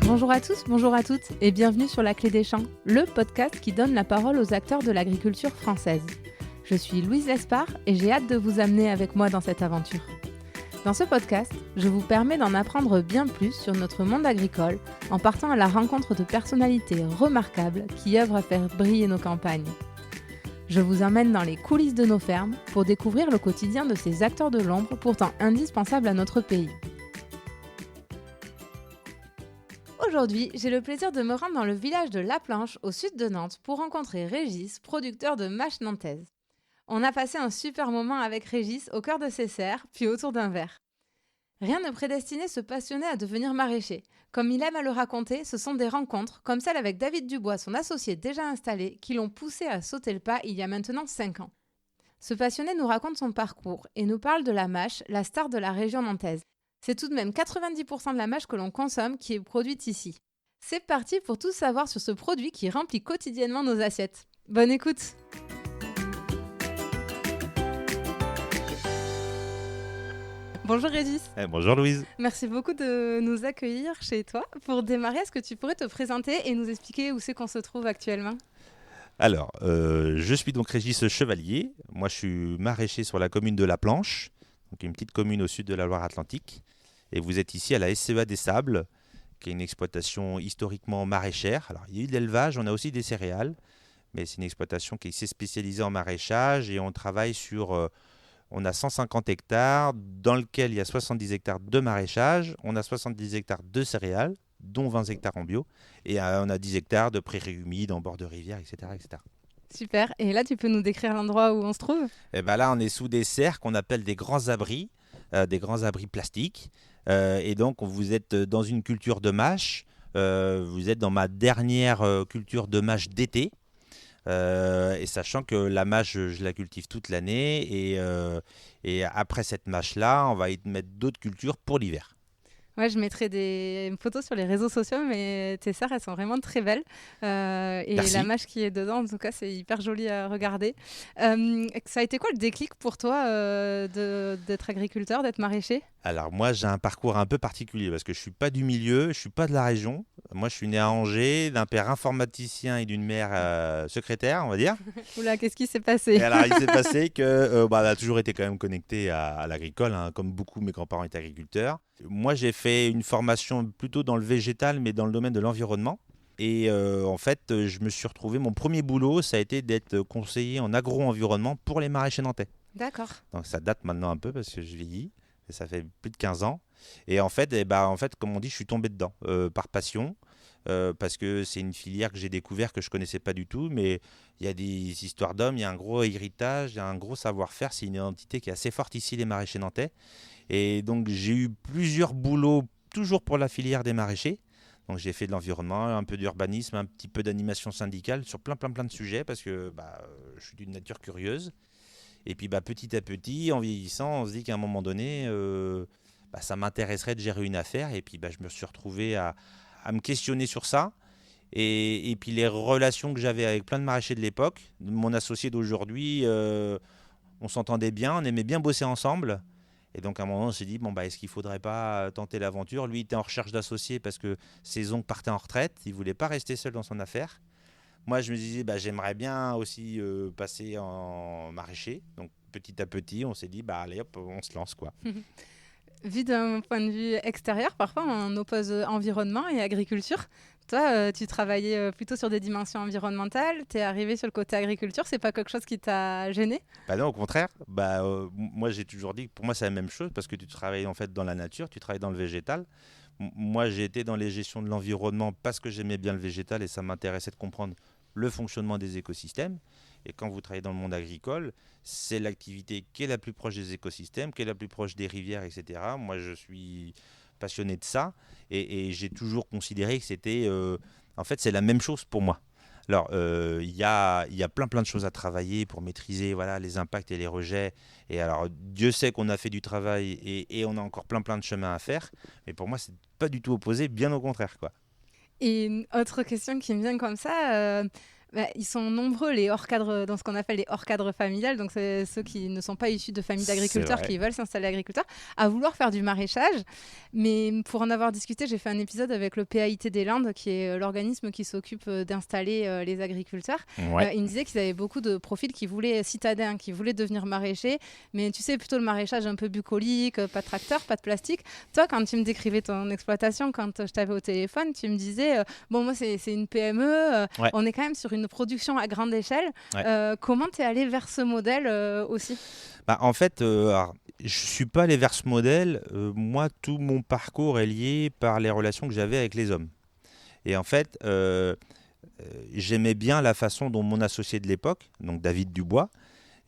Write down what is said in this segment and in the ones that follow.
Bonjour à tous, bonjour à toutes et bienvenue sur La Clé des Champs, le podcast qui donne la parole aux acteurs de l'agriculture française. Je suis Louise Lespard et j'ai hâte de vous amener avec moi dans cette aventure. Dans ce podcast, je vous permets d'en apprendre bien plus sur notre monde agricole en partant à la rencontre de personnalités remarquables qui œuvrent à faire briller nos campagnes. Je vous emmène dans les coulisses de nos fermes pour découvrir le quotidien de ces acteurs de l'ombre pourtant indispensables à notre pays. Aujourd'hui, j'ai le plaisir de me rendre dans le village de La Planche, au sud de Nantes, pour rencontrer Régis, producteur de mâches nantaises. On a passé un super moment avec Régis au cœur de ses serres, puis autour d'un verre. Rien ne prédestinait ce passionné à devenir maraîcher. Comme il aime à le raconter, ce sont des rencontres, comme celle avec David Dubois, son associé déjà installé, qui l'ont poussé à sauter le pas il y a maintenant 5 ans. Ce passionné nous raconte son parcours et nous parle de la mâche, la star de la région nantaise. C'est tout de même 90% de la mâche que l'on consomme qui est produite ici. C'est parti pour tout savoir sur ce produit qui remplit quotidiennement nos assiettes. Bonne écoute! Bonjour Régis. Bonjour Louise. Merci beaucoup de nous accueillir chez toi. Pour démarrer, est-ce que tu pourrais te présenter et nous expliquer où c'est qu'on se trouve actuellement ? Alors, je suis donc Régis Chevalier. Moi, je suis maraîcher sur la commune de La Planche, donc une petite commune au sud de la Loire-Atlantique. Et vous êtes ici à la SCEA des Sables, qui est une exploitation historiquement maraîchère. Alors, il y a eu de l'élevage, on a aussi des céréales, mais c'est une exploitation qui s'est spécialisée en maraîchage et on travaille sur... On a 150 hectares dans lequel il y a 70 hectares de maraîchage, on a 70 hectares de céréales, dont 20 hectares en bio, et on a 10 hectares de prairies humides en bord de rivière, etc., etc. Super. Et là, tu peux nous décrire l'endroit où on se trouve ? Et ben là, on est sous des serres qu'on appelle des grands abris plastiques. Et donc, vous êtes dans une culture de mâche. Vous êtes dans ma dernière culture de mâche d'été. Et sachant que la mâche, je la cultive toute l'année. Et après cette mâche-là, on va y mettre d'autres cultures pour l'hiver. Ouais, je mettrai des photos sur les réseaux sociaux, mais tes serres, elles sont vraiment très belles. Et Merci. la mâche qui est dedans, en tout cas, c'est hyper joli à regarder. Ça a été quoi le déclic pour toi d'être agriculteur, d'être maraîcher ? Alors moi, j'ai un parcours un peu particulier parce que je ne suis pas du milieu, je ne suis pas de la région. Moi, je suis né à Angers, d'un père informaticien et d'une mère secrétaire, on va dire. Oula, qu'est-ce qui s'est passé ? Et alors, il s'est passé que elle a toujours été quand même connectée à l'agricole, hein, comme beaucoup, mes grands-parents étaient agriculteurs. Moi, j'ai fait une formation plutôt dans le végétal, mais dans le domaine de l'environnement. Et en fait, je me suis retrouvé, mon premier boulot, ça a été d'être conseiller en agro-environnement pour les maraîchers nantais. D'accord. Donc ça date maintenant un peu parce que je vieillis, et ça fait plus de 15 ans. Et en fait, comme on dit, je suis tombé dedans par passion. Parce que c'est une filière que j'ai découvert que je ne connaissais pas du tout, mais il y a des histoires d'hommes, il y a un gros héritage, il y a un gros savoir-faire, c'est une identité qui est assez forte ici, les maraîchers nantais. Et donc j'ai eu plusieurs boulots, toujours pour la filière des maraîchers. Donc j'ai fait de l'environnement, un peu d'urbanisme, un petit peu d'animation syndicale sur plein de sujets, parce que je suis d'une nature curieuse. Et puis petit à petit, en vieillissant, on se dit qu'à un moment donné, ça m'intéresserait de gérer une affaire. Et puis je me suis retrouvé à me questionner sur ça. Et puis les relations que j'avais avec plein de maraîchers de l'époque, mon associé d'aujourd'hui, on s'entendait bien, on aimait bien bosser ensemble. Et donc à un moment on s'est dit, est-ce qu'il ne faudrait pas tenter l'aventure ? Lui il était en recherche d'associés parce que ses oncles partaient en retraite, il ne voulait pas rester seul dans son affaire. Moi je me disais, j'aimerais bien aussi passer en maraîcher. Donc petit à petit on s'est dit, allez hop, on se lance quoi. Vu d'un point de vue extérieur, parfois on oppose environnement et agriculture. Toi, tu travaillais plutôt sur des dimensions environnementales, tu es arrivé sur le côté agriculture, c'est pas quelque chose qui t'a gêné ? Non, au contraire. Moi, j'ai toujours dit que pour moi, c'est la même chose parce que tu travailles en fait dans la nature, tu travailles dans le végétal. Moi, j'ai été dans les gestions de l'environnement parce que j'aimais bien le végétal et ça m'intéressait de comprendre le fonctionnement des écosystèmes. Et quand vous travaillez dans le monde agricole, c'est l'activité qui est la plus proche des écosystèmes, qui est la plus proche des rivières, etc. Moi, je suis passionné de ça et j'ai toujours considéré que c'était... en fait, c'est la même chose pour moi. Alors, il y a plein de choses à travailler pour maîtriser les impacts et les rejets. Et alors, Dieu sait qu'on a fait du travail et on a encore plein de chemins à faire. Mais pour moi, c'est pas du tout opposé, bien au contraire, quoi. Et une autre question qui me vient comme ça, Ils sont nombreux, les hors-cadres, dans ce qu'on appelle les hors-cadres familiales, donc c'est ceux qui ne sont pas issus de familles d'agriculteurs, qui veulent s'installer agriculteurs, à vouloir faire du maraîchage. Mais pour en avoir discuté, j'ai fait un épisode avec le PAIT des Landes, qui est l'organisme qui s'occupe d'installer les agriculteurs. Ouais. Ils me disaient qu'ils avaient beaucoup de profils qui voulaient citadins, qui voulaient devenir maraîchers, mais tu sais, plutôt le maraîchage un peu bucolique, pas de tracteur, pas de plastique. Toi, quand tu me décrivais ton exploitation, quand je t'avais au téléphone, tu me disais, bon, moi, c'est une PME, Ouais. on est quand même sur une production à grande échelle. Ouais. Comment tu es allé vers ce modèle aussi? En fait, alors, je suis pas allé vers ce modèle. Moi, tout mon parcours est lié par les relations que j'avais avec les hommes. Et en fait, j'aimais bien la façon dont mon associé de l'époque, donc David Dubois,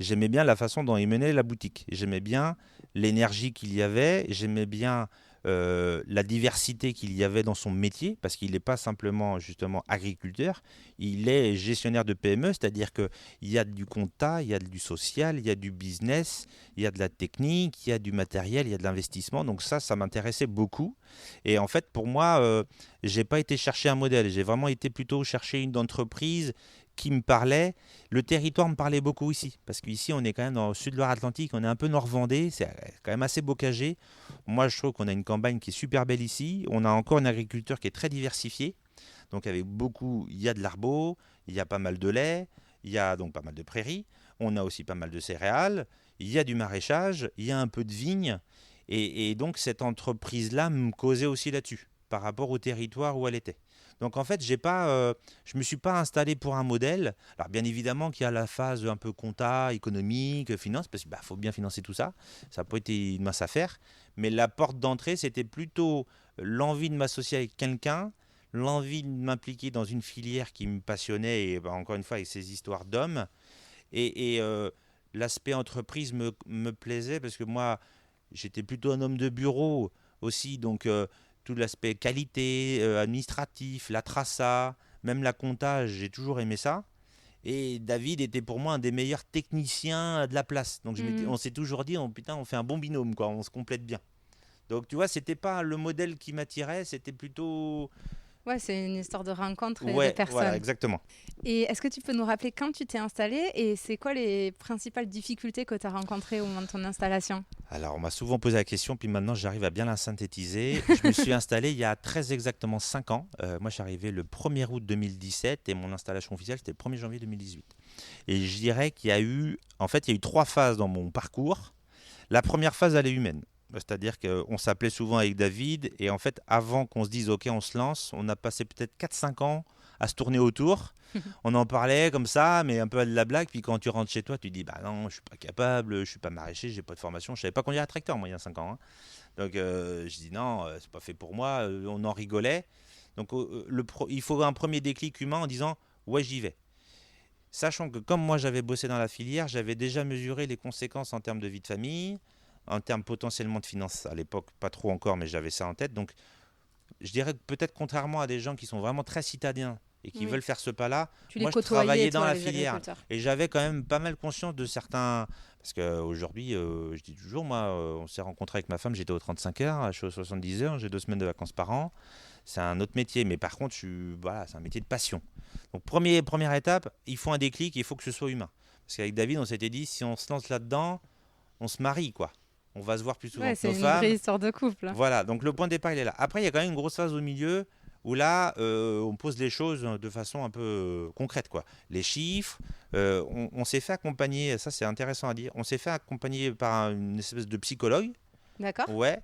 j'aimais bien la façon dont il menait la boutique. J'aimais bien l'énergie qu'il y avait, j'aimais bien la diversité qu'il y avait dans son métier, parce qu'il n'est pas simplement justement agriculteur, il est gestionnaire de PME, c'est-à-dire qu'il y a du compta, il y a du social, il y a du business, il y a de la technique, il y a du matériel, il y a de l'investissement, donc ça m'intéressait beaucoup. Et en fait, pour moi, j'ai pas été chercher un modèle, j'ai vraiment été plutôt chercher une entreprise qui me parlait. Le territoire me parlait beaucoup ici, parce qu'ici on est quand même dans le sud de Loire-Atlantique, on est un peu Nord-Vendée, c'est quand même assez bocagé. Moi je trouve qu'on a une campagne qui est super belle ici, on a encore une agriculture qui est très diversifiée, donc avec beaucoup, il y a de l'arbo, il y a pas mal de lait, il y a donc pas mal de prairies, on a aussi pas mal de céréales, il y a du maraîchage, il y a un peu de vigne, et donc cette entreprise-là me causait aussi là-dessus, par rapport au territoire où elle était. Donc en fait, je me suis pas installé pour un modèle. Alors bien évidemment qu'il y a la phase un peu compta, économique, finance, parce qu'il faut bien financer tout ça. Ça n'a pas été une mince affaire. Mais la porte d'entrée, c'était plutôt l'envie de m'associer avec quelqu'un, l'envie de m'impliquer dans une filière qui me passionnait, et encore une fois avec ces histoires d'hommes. Et l'aspect entreprise me plaisait, parce que moi, j'étais plutôt un homme de bureau aussi, donc tout l'aspect qualité, administratif, la traça, même la compta, j'ai toujours aimé ça. Et David était pour moi un des meilleurs techniciens de la place. Donc on s'est toujours dit, putain, on fait un bon binôme, quoi, on se complète bien. Donc tu vois, c'était pas le modèle qui m'attirait, c'était plutôt... Ouais, c'est une histoire de rencontre et Ouais, de personnes. voilà, exactement. Et est-ce que tu peux nous rappeler quand tu t'es installé et c'est quoi les principales difficultés que tu as rencontrées au moment de ton installation? Alors, on m'a souvent posé la question, puis maintenant j'arrive à bien la synthétiser. Je me suis installé il y a très exactement 5 ans. Moi, je suis arrivé le 1er août 2017 et mon installation officielle, c'était le 1er janvier 2018. Et je dirais qu'il y a eu, en fait, il y a eu 3 phases dans mon parcours. La première phase, elle est humaine. C'est-à-dire qu'on s'appelait souvent avec David et en fait, avant qu'on se dise OK, on se lance, on a passé peut-être 4-5 ans à se tourner autour. On en parlait comme ça, mais un peu à de la blague. Puis quand tu rentres chez toi, tu dis bah non, je suis pas capable, je suis pas maraîcher, j'ai pas de formation. Je savais pas conduire un tracteur, moi, il y a 5 ans. Hein. Donc je dis non, c'est pas fait pour moi. On en rigolait. Donc il faut un premier déclic humain en disant ouais, j'y vais. Sachant que comme moi j'avais bossé dans la filière, j'avais déjà mesuré les conséquences en termes de vie de famille, en termes potentiellement de finances. À l'époque, pas trop encore, mais j'avais ça en tête. Donc je dirais que peut-être contrairement à des gens qui sont vraiment très citadins et qui veulent faire ce pas-là, moi je travaillais dans la filière et j'avais quand même pas mal conscience de certains... Parce qu'aujourd'hui, je dis toujours, moi, on s'est rencontré avec ma femme, j'étais aux 35 heures, je suis aux 70 heures, j'ai 2 semaines de vacances par an. C'est un autre métier, mais par contre, voilà, c'est un métier de passion. Donc première étape, il faut un déclic, il faut que ce soit humain. Parce qu'avec David, on s'était dit, si on se lance là-dedans, on se marie, quoi. On va se voir plus souvent que nos femmes. C'est une vraie histoire de couple. Voilà, donc le point de départ, il est là. Après, il y a quand même une grosse phase au milieu où là, on pose les choses de façon un peu concrète, quoi. Les chiffres, on s'est fait accompagner, ça c'est intéressant à dire, on s'est fait accompagner par une espèce de psychologue. D'accord. Ouais,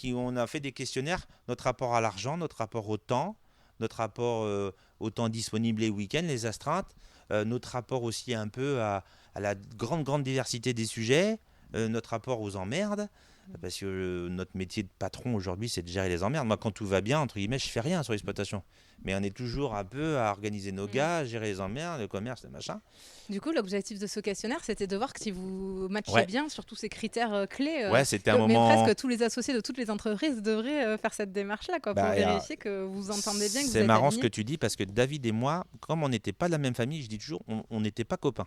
on a fait des questionnaires, notre rapport à l'argent, notre rapport au temps, notre rapport au temps disponible les week-ends, les astreintes, notre rapport aussi un peu à la grande diversité des sujets, notre rapport aux emmerdes, parce que notre métier de patron aujourd'hui, c'est de gérer les emmerdes. Moi, quand tout va bien, entre guillemets, je fais rien sur l'exploitation. Mais on est toujours un peu à organiser nos gars, à gérer les emmerdes, le commerce, le machin. Du coup, l'objectif de ce questionnaire, c'était de voir si vous matchiez bien sur tous ces critères clés. Ouais, c'était un moment... Mais presque tous les associés de toutes les entreprises devraient faire cette démarche-là, quoi, pour vérifier que vous entendez bien, que vous êtes C'est marrant alignés. ce que tu dis, parce que David et moi, comme on n'était pas de la même famille, je dis toujours, on n'était pas copains.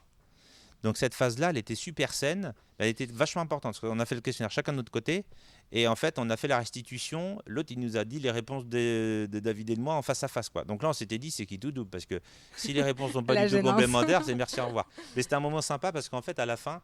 Donc cette phase-là, elle était super saine, elle était vachement importante. Parce qu'on a fait le questionnaire chacun de notre côté, et en fait, on a fait la restitution. L'autre, il nous a dit les réponses de David et de moi en face à face, quoi. Donc là, on s'était dit, c'est qui tout double, parce que si les réponses sont pas La du tout gênance. complémentaires, c'est merci, au revoir. Mais c'était un moment sympa, parce qu'en fait, à la fin,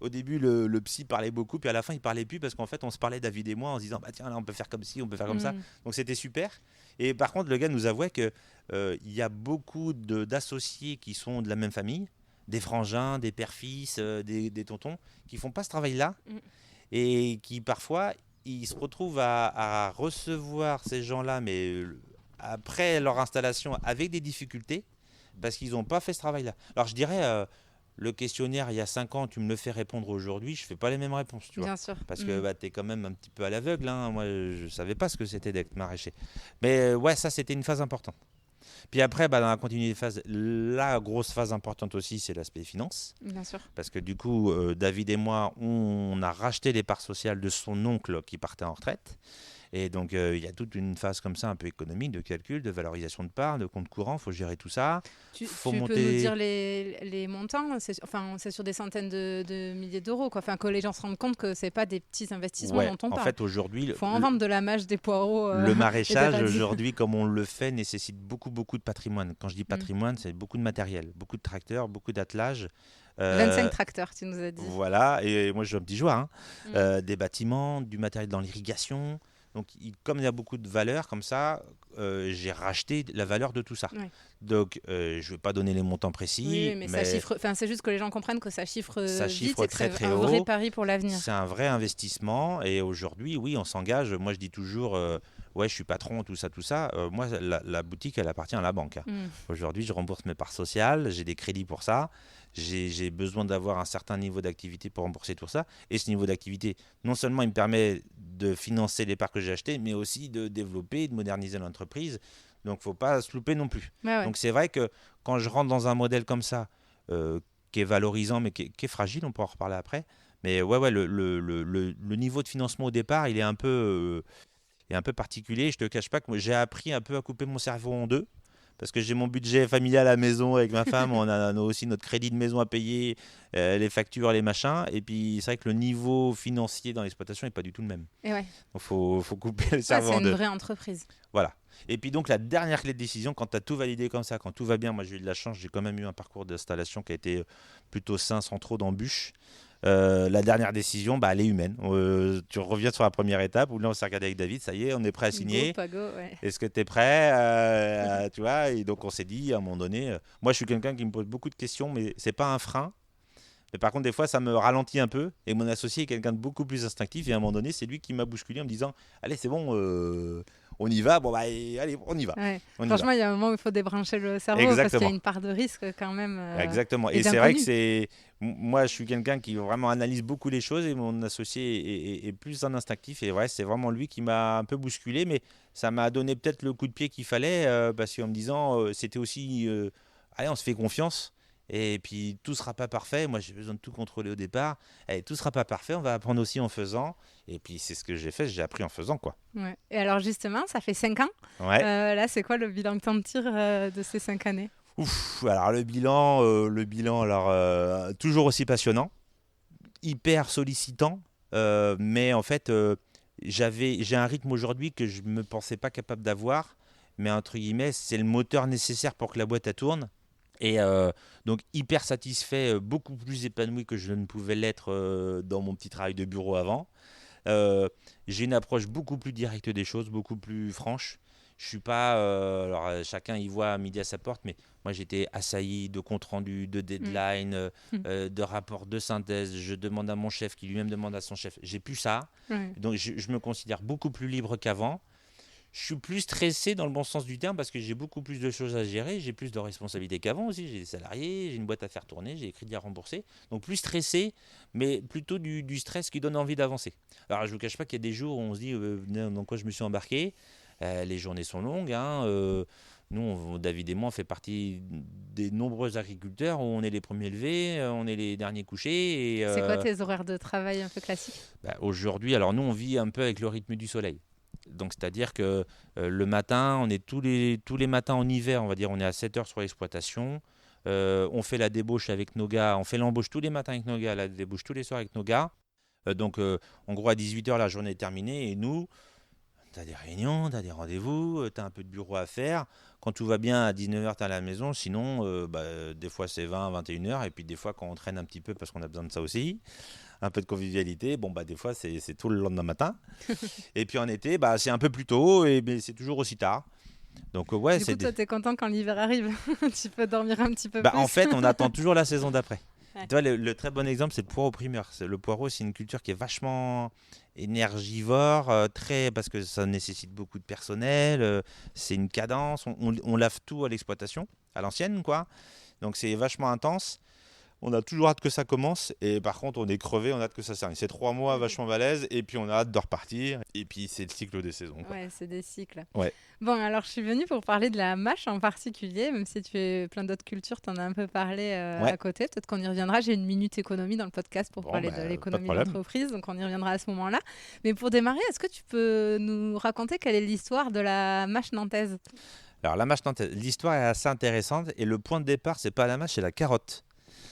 au début, le psy parlait beaucoup, puis à la fin, il parlait plus, parce qu'en fait, on se parlait, David et moi, en se disant, bah tiens, là, on peut faire comme ci, on peut faire comme ça. Donc c'était super. Et par contre, le gars nous avouait que il y a beaucoup d'associés qui sont de la même famille, des frangins, des pères-fils, des tontons, qui font pas ce travail-là, et qui parfois, ils se retrouvent à recevoir ces gens-là, mais après leur installation, avec des difficultés, parce qu'ils n'ont pas fait ce travail-là. Alors je dirais, le questionnaire il y a 5 ans, tu me le fais répondre aujourd'hui, je fais pas les mêmes réponses, tu vois. Bien sûr. Parce que bah, tu es quand même un petit peu à l'aveugle, hein. Moi, je savais pas ce que c'était d'être maraîcher. Mais ouais, ça, c'était une phase importante. Puis après, bah, dans la continuité de phase, la grosse phase importante aussi, c'est l'aspect finance. Bien sûr. Parce que du coup, David et moi, on a racheté les parts sociales de son oncle qui partait en retraite. Et donc, il y a toute une phase comme ça, un peu économique, de calcul, de valorisation de parts, de compte courant. Il faut gérer tout ça. Tu Faut peux monter... nous dire les montants? C'est sur des centaines de milliers d'euros, quoi. Enfin, que les gens se rendent compte que c'est pas des petits investissements Ouais, dont on en parle. fait, aujourd'hui, Il faut en vendre de la mâche, des poireaux. le et des maraîchage, radis. aujourd'hui, comme on le fait, nécessite beaucoup, beaucoup de patrimoine. Quand je dis patrimoine, c'est beaucoup de matériel, beaucoup de tracteurs, beaucoup d'attelages. 25 tracteurs, tu nous as dit. Voilà, et moi je suis un petit joueur, hein. Des bâtiments, du matériel dans l'irrigation. Donc, comme il y a beaucoup de valeur comme ça, j'ai racheté la valeur de tout ça. Ouais. Donc, je ne vais pas donner les montants précis. Oui, mais ça chiffre. Enfin, c'est juste que les gens comprennent que ça chiffre vite et que très, c'est très un haut. vrai pari pour l'avenir. C'est un vrai investissement. Et aujourd'hui, oui, on s'engage. Moi, je dis toujours, ouais, je suis patron, tout ça, tout ça. Moi, la boutique, elle appartient à la banque, hein. Aujourd'hui, je rembourse mes parts sociales. J'ai des crédits pour ça. J'ai besoin d'avoir un certain niveau d'activité pour rembourser tout ça. Et ce niveau d'activité, non seulement il me permet de financer les parts que j'ai achetées, mais aussi de développer, de moderniser l'entreprise. Donc, il ne faut pas se louper non plus. Ouais. Donc, c'est vrai que quand je rentre dans un modèle comme ça, qui est valorisant, mais qui est fragile, on pourra en reparler après. Mais ouais, le niveau de financement au départ, il est un peu particulier. Je ne te cache pas que j'ai appris un peu à couper mon cerveau en deux. Parce que j'ai mon budget familial à la maison avec ma femme, on a aussi notre crédit de maison à payer, les factures, les machins. Et puis c'est vrai que le niveau financier dans l'exploitation n'est pas du tout le même. Et ouais. Donc faut couper le cerveau en c'est deux. une vraie entreprise. Voilà. Et puis donc la dernière clé de décision, quand tu as tout validé comme ça, quand tout va bien, moi j'ai eu de la chance, j'ai quand même eu un parcours d'installation qui a été plutôt sain, sans trop d'embûches. La dernière décision, bah, elle est humaine. Tu reviens sur la première étape où là on s'est regardé avec David, ça y est, on est prêt à signer. Go, pas go, ouais. Est-ce que tu es prêt, tu vois. Et donc on s'est dit à un moment donné, moi je suis quelqu'un qui me pose beaucoup de questions, mais c'est pas un frein. Mais par contre, des fois, ça me ralentit un peu. Et mon associé est quelqu'un de beaucoup plus instinctif. Et à un moment donné, c'est lui qui m'a bousculé en me disant, allez, c'est bon, on y va. Bon, bah, allez, on y va. Ouais. Franchement, il y a un moment où il faut débrancher le cerveau. Exactement. Parce qu'il y a une part de risque quand même. Exactement. Et c'est vrai que moi, je suis quelqu'un qui vraiment analyse beaucoup les choses. Et mon associé est plus un instinctif. Et ouais, c'est vraiment lui qui m'a un peu bousculé. Mais ça m'a donné peut-être le coup de pied qu'il fallait. Parce qu'en me disant, c'était aussi, allez, on se fait confiance. Et puis tout sera pas parfait. Moi, j'ai besoin de tout contrôler au départ. Et tout sera pas parfait. On va apprendre aussi en faisant. Et puis c'est ce que j'ai fait. J'ai appris en faisant, quoi. Ouais. Et alors justement, ça fait 5 ans. Ouais. Là, c'est quoi le bilan que tu en tires de ces 5 années? Ouf. Alors le bilan, alors toujours aussi passionnant, hyper sollicitant. Mais en fait, j'ai un rythme aujourd'hui que je me pensais pas capable d'avoir. Mais entre guillemets, c'est le moteur nécessaire pour que la boîte elle tourne. Et donc hyper satisfait, beaucoup plus épanoui que je ne pouvais l'être dans mon petit travail de bureau avant. J'ai une approche beaucoup plus directe des choses, beaucoup plus franche. Je suis pas, alors chacun y voit à midi à sa porte, mais moi j'étais assailli de comptes rendus, de deadlines, de rapports de synthèse. Je demande à mon chef qui lui-même demande à son chef. J'ai plus ça. Donc je me considère beaucoup plus libre qu'avant. Je suis plus stressé dans le bon sens du terme parce que j'ai beaucoup plus de choses à gérer, j'ai plus de responsabilités qu'avant aussi, j'ai des salariés, j'ai une boîte à faire tourner, j'ai des crédits à rembourser. Donc plus stressé, mais plutôt du stress qui donne envie d'avancer. Alors je ne vous cache pas qu'il y a des jours où on se dit dans quoi je me suis embarqué. Les journées sont longues. Nous, David et moi, on fait partie des nombreux agriculteurs où on est les premiers levés, on est les derniers couchés. C'est quoi tes horaires de travail un peu classiques? Aujourd'hui, alors nous, on vit un peu avec le rythme du soleil. Donc, c'est-à-dire que le matin, on est tous les matins en hiver, on va dire, on est à 7 heures sur l'exploitation. On fait la débauche avec nos gars, on fait l'embauche tous les matins avec nos gars, la débauche tous les soirs avec nos gars. En gros, à 18h, la journée est terminée et nous, tu as des réunions, tu as des rendez-vous, tu as un peu de bureau à faire. Quand tout va bien, à 19h, tu es à la maison. Sinon, des fois, c'est 20, 21h. Et puis, des fois, quand on traîne un petit peu, parce qu'on a besoin de ça aussi, un peu de convivialité, des fois, c'est tout le lendemain matin. Et puis, en été, c'est un peu plus tôt, mais c'est toujours aussi tard. Donc, ouais, Du coup, toi, t'es content quand l'hiver arrive. Tu peux dormir un petit peu plus. En fait, on attend toujours la saison d'après. Ouais. Tu vois, le très bon exemple, c'est le poireau primeur. Le poireau, c'est une culture qui est vachement énergivore, parce que ça nécessite beaucoup de personnel, c'est une cadence, on lave tout à l'exploitation, à l'ancienne, quoi. Donc c'est vachement intense. On a toujours hâte que ça commence, et par contre, on est crevé, on a hâte que ça s'arrête. C'est 3 mois vachement balèze, et puis on a hâte de repartir, et puis c'est le cycle des saisons, quoi. Ouais, c'est des cycles. Ouais. Bon, alors je suis venue pour parler de la mâche en particulier, même si tu fais plein d'autres cultures, tu en as un peu parlé Ouais. à côté. Peut-être qu'on y reviendra. J'ai une minute économie dans le podcast pour parler de l'économie d'entreprise, donc on y reviendra à ce moment-là. Mais pour démarrer, est-ce que tu peux nous raconter quelle est l'histoire de la mâche nantaise ? Alors la mâche nantaise, l'histoire est assez intéressante, et le point de départ, c'est pas la mâche, c'est la carotte.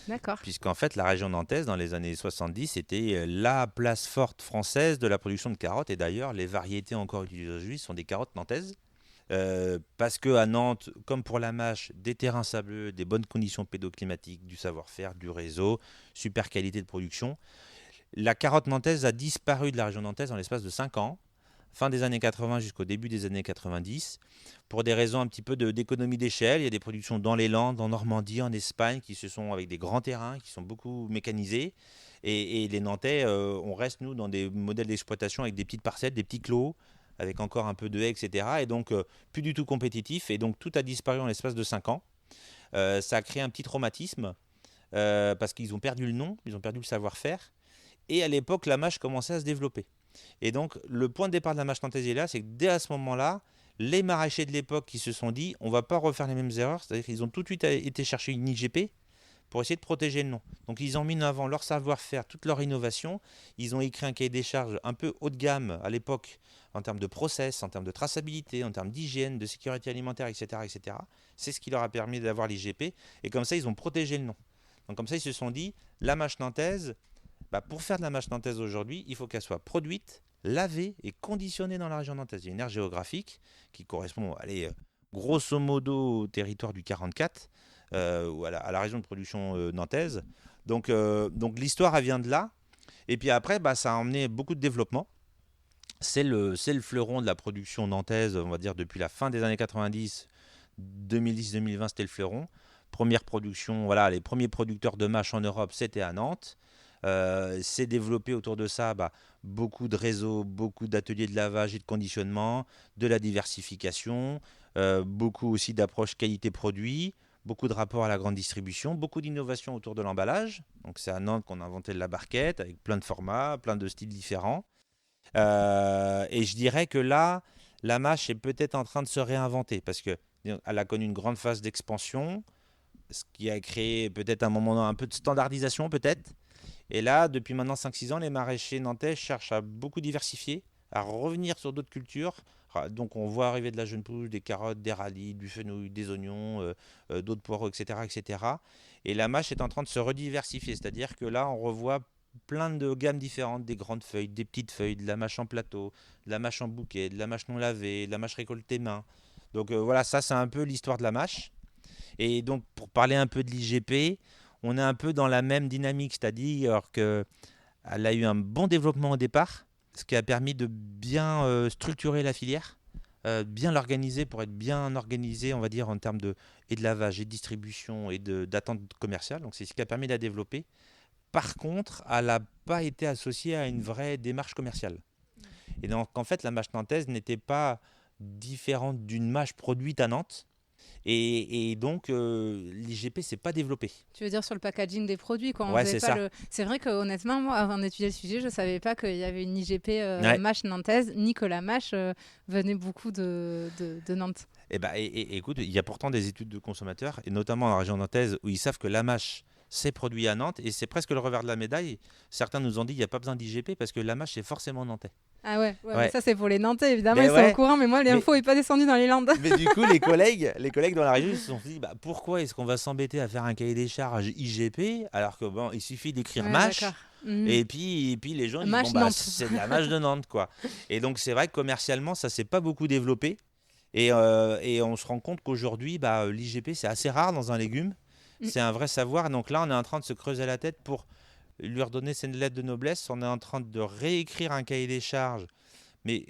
D'accord. Puisqu'en fait, la région nantaise, dans les années 70, était la place forte française de la production de carottes. Et d'ailleurs, les variétés encore utilisées aujourd'hui sont des carottes nantaises. Parce qu'à Nantes, comme pour la mâche, des terrains sableux, des bonnes conditions pédoclimatiques, du savoir-faire, du réseau, super qualité de production. La carotte nantaise a disparu de la région nantaise en l'espace de 5 ans, fin des années 80 jusqu'au début des années 90, pour des raisons un petit peu d'économie d'échelle. Il y a des productions dans les Landes, en Normandie, en Espagne, qui se sont avec des grands terrains, qui sont beaucoup mécanisés. Et les Nantais, on reste, nous, dans des modèles d'exploitation avec des petites parcelles, des petits clos, avec encore un peu de haies, etc. Et donc, plus du tout compétitif. Et donc, tout a disparu en l'espace de 5 ans. Ça a créé un petit traumatisme, parce qu'ils ont perdu le nom, ils ont perdu le savoir-faire. Et à l'époque, la mâche commençait à se développer. Et donc, le point de départ de la mâche nantaise est là, c'est que dès à ce moment-là, les maraîchers de l'époque qui se sont dit, on ne va pas refaire les mêmes erreurs, c'est-à-dire qu'ils ont tout de suite été chercher une IGP pour essayer de protéger le nom. Donc, ils ont mis en avant leur savoir-faire, toute leur innovation. Ils ont écrit un cahier des charges un peu haut de gamme à l'époque, en termes de process, en termes de traçabilité, en termes d'hygiène, de sécurité alimentaire, etc., etc. C'est ce qui leur a permis d'avoir l'IGP. Et comme ça, ils ont protégé le nom. Donc, comme ça, ils se sont dit, la mâche nantaise, pour faire de la mâche nantaise aujourd'hui, il faut qu'elle soit produite, lavée et conditionnée dans la région nantaise. Il y a une aire géographique qui correspond, grosso modo au territoire du 44, ou à la région de production nantaise. Donc l'histoire, elle vient de là. Et puis après, ça a emmené beaucoup de développement. C'est le fleuron de la production nantaise, on va dire, depuis la fin des années 90, 2010-2020, c'était le fleuron. Première production, les premiers producteurs de mâches en Europe, c'était à Nantes. C'est développé autour de ça beaucoup de réseaux, beaucoup d'ateliers de lavage et de conditionnement, de la diversification, beaucoup aussi d'approches qualité-produit, beaucoup de rapports à la grande distribution, beaucoup d'innovations autour de l'emballage. Donc c'est à Nantes qu'on a inventé la barquette avec plein de formats, plein de styles différents. Et je dirais que là, la mâche est peut-être en train de se réinventer parce qu'elle a connu une grande phase d'expansion, ce qui a créé peut-être un moment un peu de standardisation peut-être. Et là, depuis maintenant 5-6 ans, les maraîchers nantais cherchent à beaucoup diversifier, à revenir sur d'autres cultures. Donc on voit arriver de la jeune pousse, des carottes, des radis, du fenouil, des oignons, d'autres poireaux, etc., etc. Et la mâche est en train de se rediversifier, c'est-à-dire que là, on revoit plein de gammes différentes, des grandes feuilles, des petites feuilles, de la mâche en plateau, de la mâche en bouquet, de la mâche non lavée, de la mâche récoltée main. Donc ça c'est un peu l'histoire de la mâche. Et donc pour parler un peu de l'IGP, on est un peu dans la même dynamique, c'est-à-dire qu'elle a eu un bon développement au départ, ce qui a permis de bien structurer la filière, bien l'organiser pour être bien organisée, on va dire, en termes de lavage et de distribution et d'attente commerciale. Donc c'est ce qui a permis de la développer. Par contre, elle n'a pas été associée à une vraie démarche commerciale. Et donc en fait, la mâche nantaise n'était pas différente d'une mâche produite à Nantes. Et donc, l'IGP ne s'est pas développé. Tu veux dire sur le packaging des produits, quoi. Ouais, c'est ça. C'est vrai que honnêtement, moi, avant d'étudier le sujet, je ne savais pas qu'il y avait une IGP mâche nantaise, ni que la mâche venait beaucoup de Nantes. Écoute, il y a pourtant des études de consommateurs, et notamment dans la région nantaise, où ils savent que la mâche, c'est produit à Nantes et c'est presque le revers de la médaille. Certains nous ont dit il n'y a pas besoin d'IGP parce que la mâche c'est forcément nantais. Ah ouais, Ouais. mais ça c'est pour les Nantais évidemment, Mais ils sont au courant, mais moi l'info n'est pas descendue dans les Landes. Mais du coup, les collègues dans la région ils se sont dit pourquoi est-ce qu'on va s'embêter à faire un cahier des charges IGP alors que il suffit d'écrire mâche. Et puis les gens disent c'est de la mâche de Nantes quoi. Et donc c'est vrai que commercialement ça s'est pas beaucoup développé et on se rend compte qu'aujourd'hui l'IGP c'est assez rare dans un légume. C'est un vrai savoir. Donc là on est en train de se creuser la tête pour lui redonner cette lettre de noblesse. On est en train de réécrire un cahier des charges, mais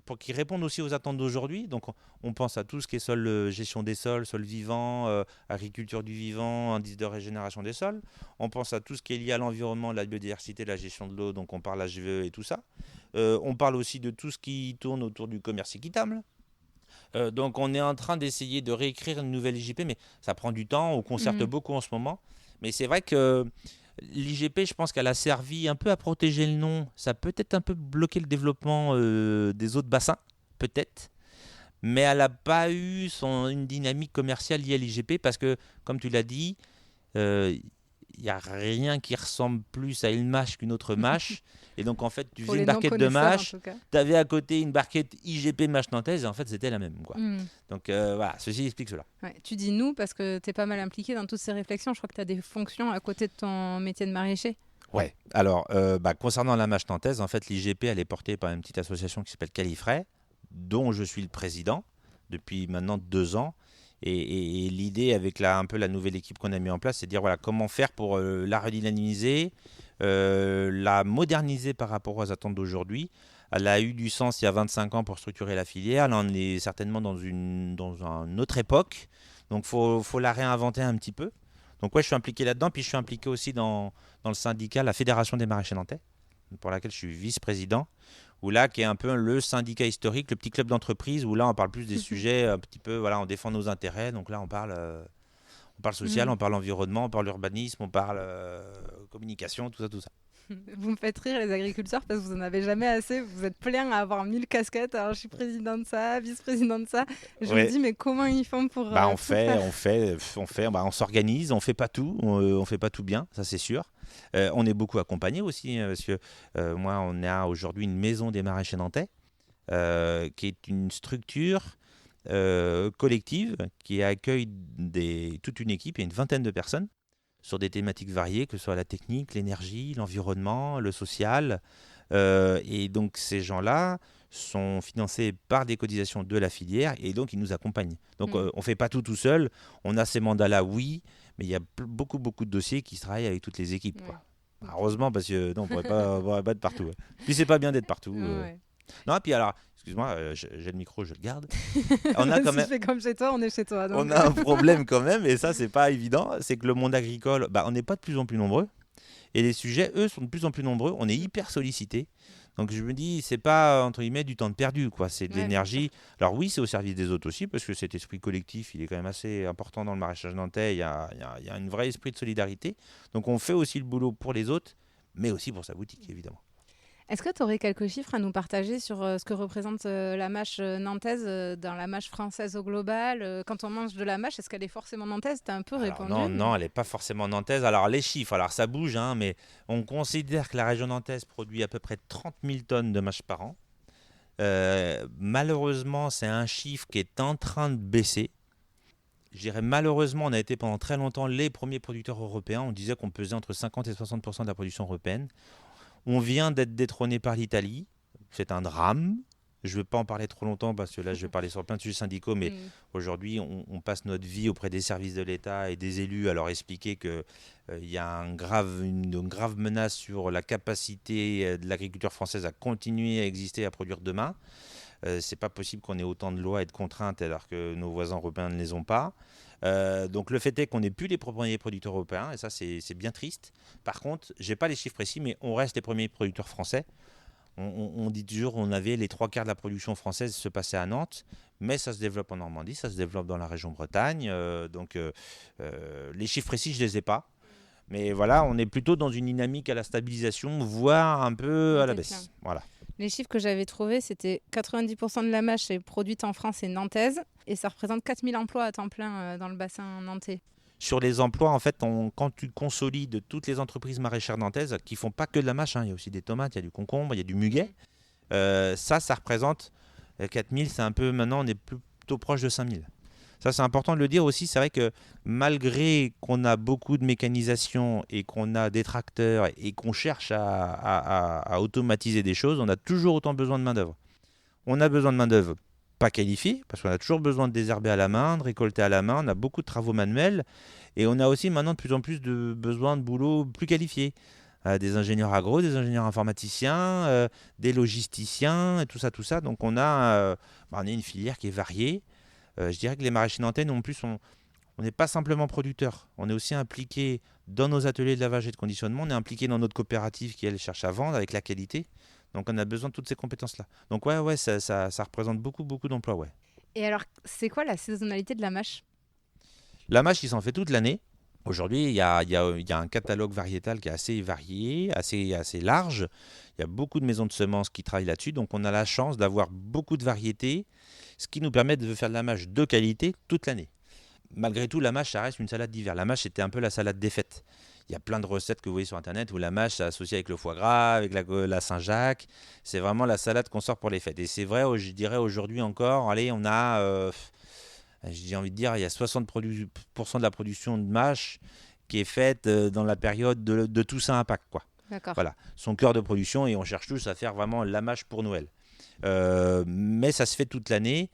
pour qu'il réponde aussi aux attentes d'aujourd'hui. Donc on pense à tout ce qui est gestion des sols, sol vivant, agriculture du vivant, indice de régénération des sols. On pense à tout ce qui est lié à l'environnement, la biodiversité, la gestion de l'eau, donc on parle HVE et tout ça. On parle aussi de tout ce qui tourne autour du commerce équitable. Donc on est en train d'essayer de réécrire une nouvelle IGP, mais ça prend du temps, on concerte beaucoup en ce moment. Mais c'est vrai que l'IGP, je pense qu'elle a servi un peu à protéger le nom. Ça a peut-être un peu bloqué le développement des autres bassins, peut-être. Mais elle n'a pas eu une dynamique commerciale liée à l'IGP parce que, comme tu l'as dit, il n'y a rien qui ressemble plus à une mâche qu'une autre mâche. Et donc, en fait, tu faisais une barquette de mâche, tu avais à côté une barquette IGP mâche nantaise, et en fait, c'était la même. Quoi. Donc, voilà, ceci explique cela. Ouais, tu dis nous parce que tu es pas mal impliqué dans toutes ces réflexions. Je crois que tu as des fonctions à côté de ton métier de maraîcher. Ouais, alors, concernant la mâche nantaise, en fait, l'IGP, elle est portée par une petite association qui s'appelle Califray, dont je suis le président depuis maintenant 2 ans. Et l'idée avec un peu la nouvelle équipe qu'on a mis en place, c'est de dire comment faire pour la redynamiser, la moderniser par rapport aux attentes d'aujourd'hui. Elle a eu du sens il y a 25 ans pour structurer la filière. Là, on est certainement dans une autre époque. Donc, il faut la réinventer un petit peu. Donc, je suis impliqué là-dedans. Puis, je suis impliqué aussi dans le syndicat, la Fédération des maraîchers nantais, pour laquelle je suis vice-président. Où là, qui est un peu le syndicat historique, le petit club d'entreprise, où là, on parle plus des sujets un petit peu, on défend nos intérêts. Donc là, on parle social, on parle environnement, on parle urbanisme, on parle communication, tout ça. Vous me faites rire les agriculteurs parce que vous n'en avez jamais assez. Vous êtes plein à avoir 1000 casquettes. Alors je suis président de ça, vice-président de ça. Je me dis mais comment ils font pour on s'organise, on fait pas tout, on fait pas tout bien, ça c'est sûr. On est beaucoup accompagné aussi parce que moi on a aujourd'hui une maison des maraîchers nantais qui est une structure collective qui accueille toute une équipe, il y a une vingtaine de personnes sur des thématiques variées, que ce soit la technique, l'énergie, l'environnement, le social. Et donc ces gens-là sont financés par des cotisations de la filière et donc ils nous accompagnent. Donc on ne fait pas tout seul. On a ces mandats-là, oui, mais il y a beaucoup de dossiers qui se travaillent avec toutes les équipes. Quoi. Heureusement, parce que on ne pourrait pas être partout. Puis c'est pas bien d'être partout. Non, puis alors, excuse-moi, j'ai le micro, je le garde. On a quand même... Si je fais comme chez toi, on est chez toi. Donc... On a un problème quand même, et ça, c'est pas évident. C'est que le monde agricole, on n'est pas de plus en plus nombreux. Et les sujets, eux, sont de plus en plus nombreux. On est hyper sollicités. Donc je me dis, c'est pas, entre guillemets, du temps de perdu, quoi. C'est de l'énergie. Alors oui, c'est au service des autres aussi, parce que cet esprit collectif, il est quand même assez important dans le maraîchage nantais. Il y a un vrai esprit de solidarité. Donc on fait aussi le boulot pour les autres, mais aussi pour sa boutique, évidemment. Est-ce que tu aurais quelques chiffres à nous partager sur ce que représente la mâche nantaise dans la mâche française au global Quand on mange de la mâche, est-ce qu'elle est forcément nantaise ? Tu as un peu répondu. Non, elle n'est pas forcément nantaise. Alors les chiffres, ça bouge, mais on considère que la région nantaise produit à peu près 30 000 tonnes de mâche par an. Malheureusement, c'est un chiffre qui est en train de baisser. Je dirais malheureusement, on a été pendant très longtemps les premiers producteurs européens. On disait qu'on pesait entre 50 et 60% de la production européenne. On vient d'être détrôné par l'Italie. C'est un drame. Je ne veux pas en parler trop longtemps parce que là, je vais parler sur plein de sujets syndicaux. Mais aujourd'hui, on passe notre vie auprès des services de l'État et des élus à leur expliquer qu'il y a une grave menace sur la capacité de l'agriculture française à continuer à exister, à produire demain. C'est pas possible qu'on ait autant de lois et de contraintes alors que nos voisins européens ne les ont pas. Donc le fait est qu'on n'est plus les premiers producteurs européens et ça c'est bien triste. Par contre, j'ai pas les chiffres précis, mais on reste les premiers producteurs français. On dit toujours on avait les 3/4 de la production française se passait à Nantes, mais ça se développe en Normandie, ça se développe dans la région Bretagne. Donc les chiffres précis je les ai pas. Mais voilà, on est plutôt dans une dynamique à la stabilisation, voire un peu à la baisse. Voilà. Les chiffres que j'avais trouvés, c'était 90% de la mâche est produite en France et nantaise, et ça représente 4000 emplois à temps plein dans le bassin nantais. Sur les emplois, en fait, quand tu consolides toutes les entreprises maraîchères nantaises, qui font pas que de la mâche, il y a aussi des tomates, il y a du concombre, il y a du muguet, ça représente 4000, c'est un peu, maintenant on est plutôt proche de 5000. Ça, c'est important de le dire aussi. C'est vrai que malgré qu'on a beaucoup de mécanisation et qu'on a des tracteurs et qu'on cherche à automatiser des choses, on a toujours autant besoin de main-d'œuvre. On a besoin de main-d'œuvre pas qualifiée, parce qu'on a toujours besoin de désherber à la main, de récolter à la main. On a beaucoup de travaux manuels et on a aussi maintenant de plus en plus de besoin de boulot plus qualifié. Des ingénieurs agro, des ingénieurs informaticiens, des logisticiens et tout ça, tout ça. Donc on a une filière qui est variée. Je dirais que les maraîchers nantais, en plus, on n'est pas simplement producteurs. On est aussi impliqué dans nos ateliers de lavage et de conditionnement. On est impliqué dans notre coopérative qui, elle, cherche à vendre avec la qualité. Donc, on a besoin de toutes ces compétences-là. Donc, ouais, ça représente beaucoup, beaucoup d'emplois, ouais. Et alors, c'est quoi la saisonnalité de la mâche? La mâche, il s'en fait toute l'année. Aujourd'hui, il y a un catalogue variétal qui est assez varié, assez large. Il y a beaucoup de maisons de semences qui travaillent là-dessus. Donc, on a la chance d'avoir beaucoup de variétés, ce qui nous permet de faire de la mâche de qualité toute l'année. Malgré tout, la mâche, ça reste une salade d'hiver. La mâche, c'était un peu la salade des fêtes. Il y a plein de recettes que vous voyez sur Internet où la mâche, c'est associé avec le foie gras, avec la Saint-Jacques. C'est vraiment la salade qu'on sort pour les fêtes. Et c'est vrai, je dirais aujourd'hui encore, allez, on a, j'ai envie de dire, il y a 60% de la production de mâche qui est faite dans la période de Toussaint à Pâques, quoi. D'accord. Voilà, son cœur de production, et on cherche tous à faire vraiment la mâche pour Noël. Mais ça se fait toute l'année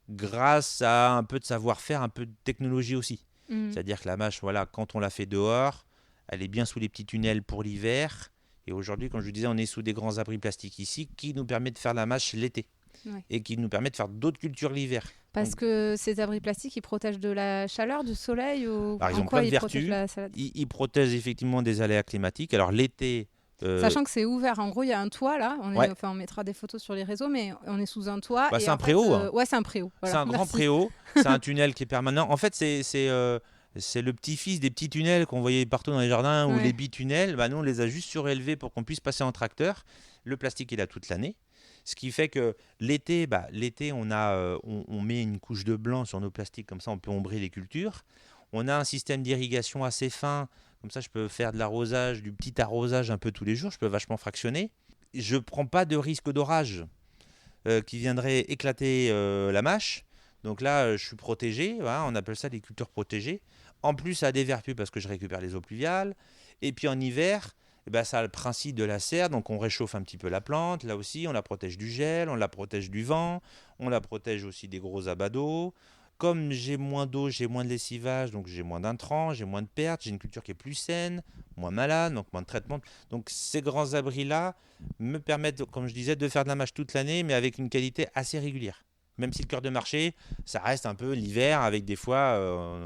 grâce à un peu de savoir-faire, un peu de technologie aussi. C'est-à-dire que la mâche, voilà, quand on la fait dehors, elle est bien sous les petits tunnels pour l'hiver. Et aujourd'hui, comme je vous disais, on est sous des grands abris plastiques ici qui nous permet de faire la mâche l'été. Ouais. Et qui nous permet de faire d'autres cultures l'hiver. Parce que ces abris plastiques, ils protègent de la chaleur, du soleil ou ils ont plein de vertus. Ils protègent effectivement des aléas climatiques. Alors l'été... Sachant que c'est ouvert, en gros il y a un toit là, on mettra des photos sur les réseaux, mais on est sous un toit. C'est un préau. Ouais, c'est un préau. Voilà. C'est un grand préau, c'est un tunnel qui est permanent. En fait, c'est le petit-fils des petits tunnels qu'on voyait partout dans les jardins, ou les bitunnels. Nous, on les a juste surélevés pour qu'on puisse passer en tracteur. Le plastique est là toute l'année. Ce qui fait que l'été, on met une couche de blanc sur nos plastiques, comme ça on peut ombrer les cultures. On a un système d'irrigation assez fin, comme ça je peux faire de l'arrosage, du petit arrosage un peu tous les jours, je peux vachement fractionner. Je ne prends pas de risque d'orage qui viendrait éclater la mâche. Donc là, je suis protégé, voilà, on appelle ça des cultures protégées. En plus, ça a des vertus parce que je récupère les eaux pluviales. Et puis en hiver, ça a le principe de la serre, donc on réchauffe un petit peu la plante. Là aussi, on la protège du gel, on la protège du vent, on la protège aussi des gros abats d'eau. Comme j'ai moins d'eau, j'ai moins de lessivage, donc j'ai moins d'intrants, j'ai moins de pertes, j'ai une culture qui est plus saine, moins malade, donc moins de traitement. Donc ces grands abris-là me permettent, comme je disais, de faire de la mâche toute l'année, mais avec une qualité assez régulière. Même si le cœur de marché, ça reste un peu l'hiver, avec des fois,